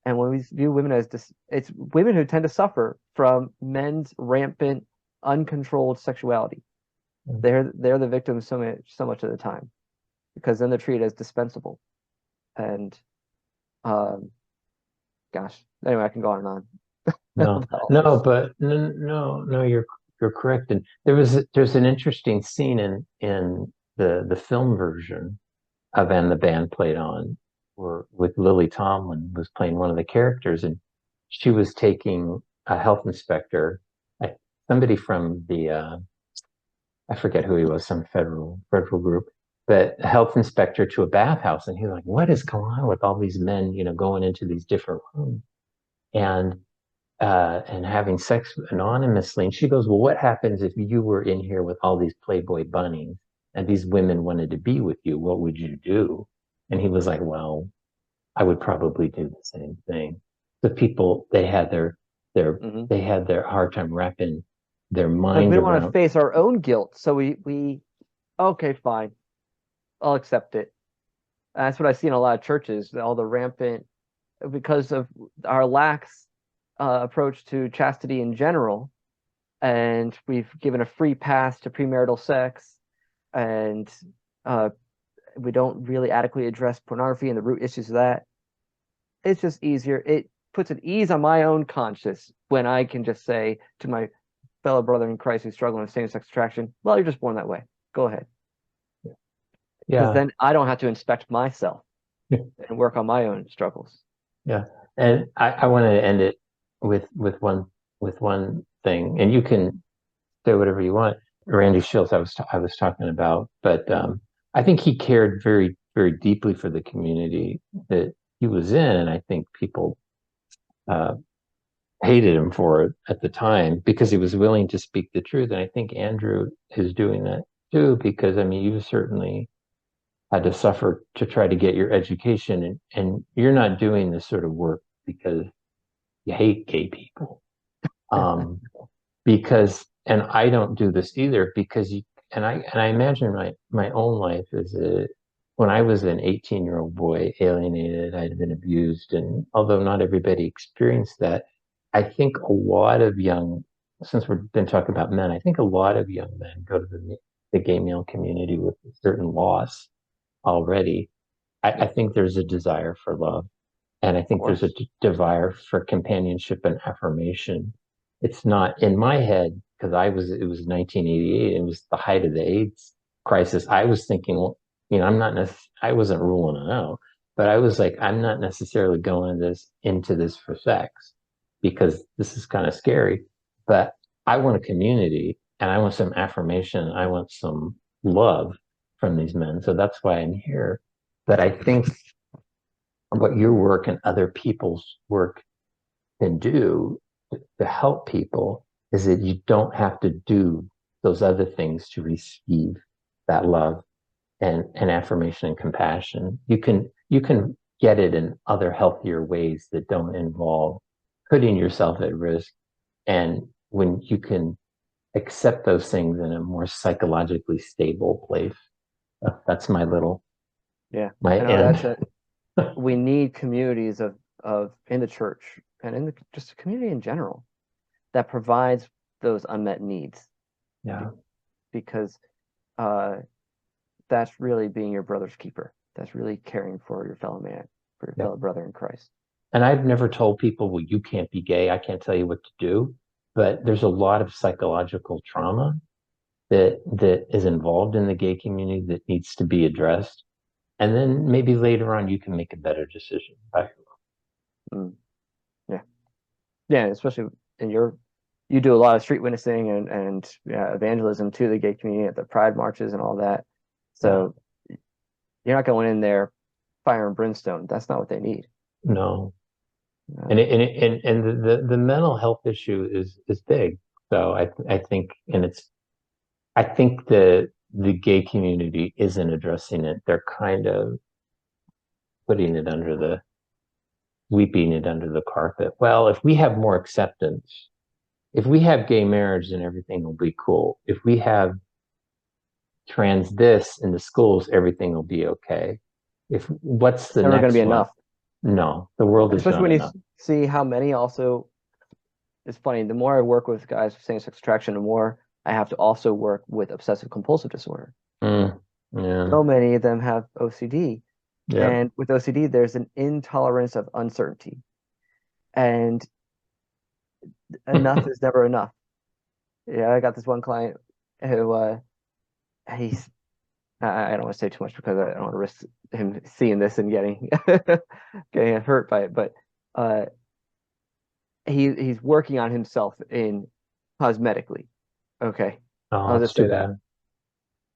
And when we view women as this, it's women who tend to suffer from men's rampant, uncontrolled sexuality. Mm. They're the victims so much of the time, because then they're treated as dispensable. And gosh, anyway, I can go on and on. No, no, but no, you're correct. And there's an interesting scene in the film version of And the Band Played On, where with Lily Tomlin was playing one of the characters, and she was taking a health inspector, somebody from the I forget who he was, some federal group, but a health inspector to a bathhouse, and he was like, "What is going on with all these men, going into these different rooms and having sex anonymously?" And she goes, "Well, what happens if you were in here with all these Playboy bunnies and these women wanted to be with you? What would you do?" And he was like, "Well, I would probably do the same thing." The people, their Mhm. they had their hard time wrapping their Because we mind don't want to around. face our own guilt, so we okay, fine, I'll accept it. That's what I see in a lot of churches, all the rampant, because of our lax approach to chastity in general, and we've given a free pass to premarital sex, and uh, we don't really adequately address pornography and the root issues of that. It's just easier. It puts an ease on my own conscience when I can just say to my fellow brother in Christ who's struggling with same-sex attraction, well, you're just born that way. Go ahead. Because Yeah. then I don't have to inspect myself and work on my own struggles. Yeah. And I want to end it with one thing, and you can say whatever you want. Randy Shields, I was talking about, but I think he cared very, very deeply for the community that he was in, and I think people uh, hated him for it at the time because he was willing to speak the truth. And I think Andrew is doing that too, because I mean, you certainly had to suffer to try to get your education, and you're not doing this sort of work because you hate gay people. Um, because, and I don't do this either because and I imagine my own life as when I was an 18-year-old boy, alienated, I'd been abused, and although not everybody experienced that, I think a lot of since we've been talking about men, I think a lot of young men go to the gay male community with a certain loss already. I think there's a desire for love, and I Of think there's a course. desire for companionship and affirmation. It's not in my head because it was 1988. It was the height of the AIDS crisis. I was thinking, well, I wasn't ruling it out, but I was like, I'm not necessarily going into this for sex because this is kind of scary, but I want a community and I want some affirmation. I want some love from these men. So that's why I'm here. But I think what your work and other people's work can do to help people is that you don't have to do those other things to receive that love and affirmation and compassion. You can get it in other healthier ways that don't involve putting yourself at risk. And when you can accept those things in a more psychologically stable place, that's Yeah, my I know end. that's it. We need communities of in the church and in just a community in general that provides those unmet needs, Yeah. because uh, that's really being your brother's keeper. That's really caring for your fellow man, for your Yeah. fellow brother in Christ. And I've never told people, well, you can't be gay. I can't tell you what to do. but there's a lot of psychological trauma that is involved in the gay community that needs to be addressed. And then maybe later on you can make a better decision. Mm, yeah. Yeah, especially in you do a lot of street witnessing and evangelism to the gay community at the pride marches and all that. So you're not going in there fire and brimstone. That's not what they need. No. No. And the mental health issue is big. So I think I think the gay community isn't addressing it. They're kind of sweeping it under the carpet. Well, if we have more acceptance, if we have gay marriage, then everything will be cool. If we have trans this in the schools, everything will be okay. If what's It's the never going to be next one? enough. No, the world is Especially not when enough. you see how many also, it's funny, the more I work with guys with same-sex attraction, the more I have to also work with obsessive compulsive disorder. Yeah, So many of them have OCD. yeah. And with OCD, there's an intolerance of uncertainty. And enough is never enough. Yeah, I got this one client who he's I don't want to say too much because I don't want to risk him seeing this and getting getting hurt by it. But uh, he's working on himself in cosmetically. Okay, Oh, I'll that's just too say that. bad.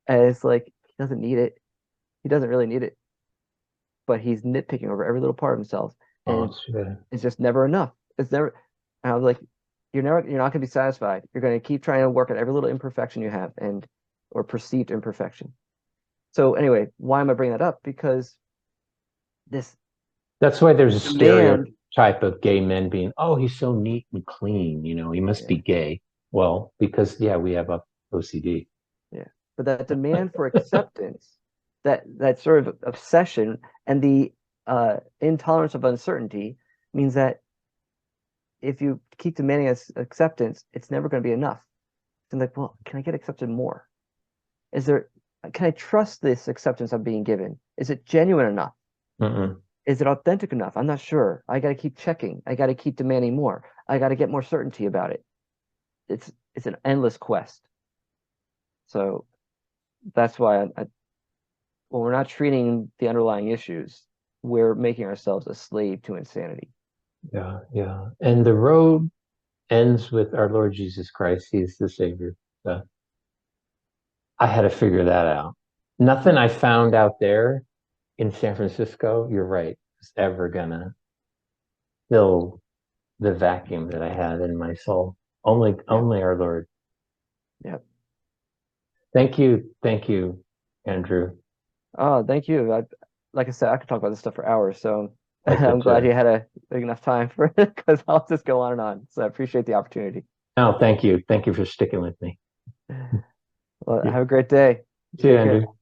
And it's like he doesn't need it. He doesn't really need it, but he's nitpicking over every little part of himself, Oh, and it's too bad. it's just never enough. It's never. And I was like, you're not going to be satisfied. You're going to keep trying to work at every little imperfection you have and or perceived imperfection. So anyway, why am I bringing that up? Because this That's why there's a demand, stereotype of gay men being, oh, he's so neat and clean, he must be yeah, gay. Well, because we have OCD. yeah, but that demand for acceptance, that sort of obsession and the intolerance of uncertainty means that if you keep demanding acceptance, it's never going to be enough. And like, well, can I get accepted more? Can I trust this acceptance I'm being given? Is it genuine enough? Mm-mm. Is it authentic enough? I'm not sure. I got to keep checking. I got to keep demanding more. I got to get more certainty about it. It's an endless quest. So that's why when we're not treating the underlying issues, we're making ourselves a slave to insanity. Yeah, yeah. And the road ends with our Lord Jesus Christ. He's the Savior. So I had to figure that out. Nothing I found out there in San Francisco, you're right, is ever gonna fill the vacuum that I had in my soul. Yeah. Only our Lord. Yeah. Thank you, Andrew. Oh, thank you. Like I said, I could talk about this stuff for hours. So I I'm could glad too. you had a big enough time for it because I'll just go on and on. So I appreciate the opportunity. No, thank you. Thank you for sticking with me. Well, Yeah. have a great day. See you, Take care. Andrew.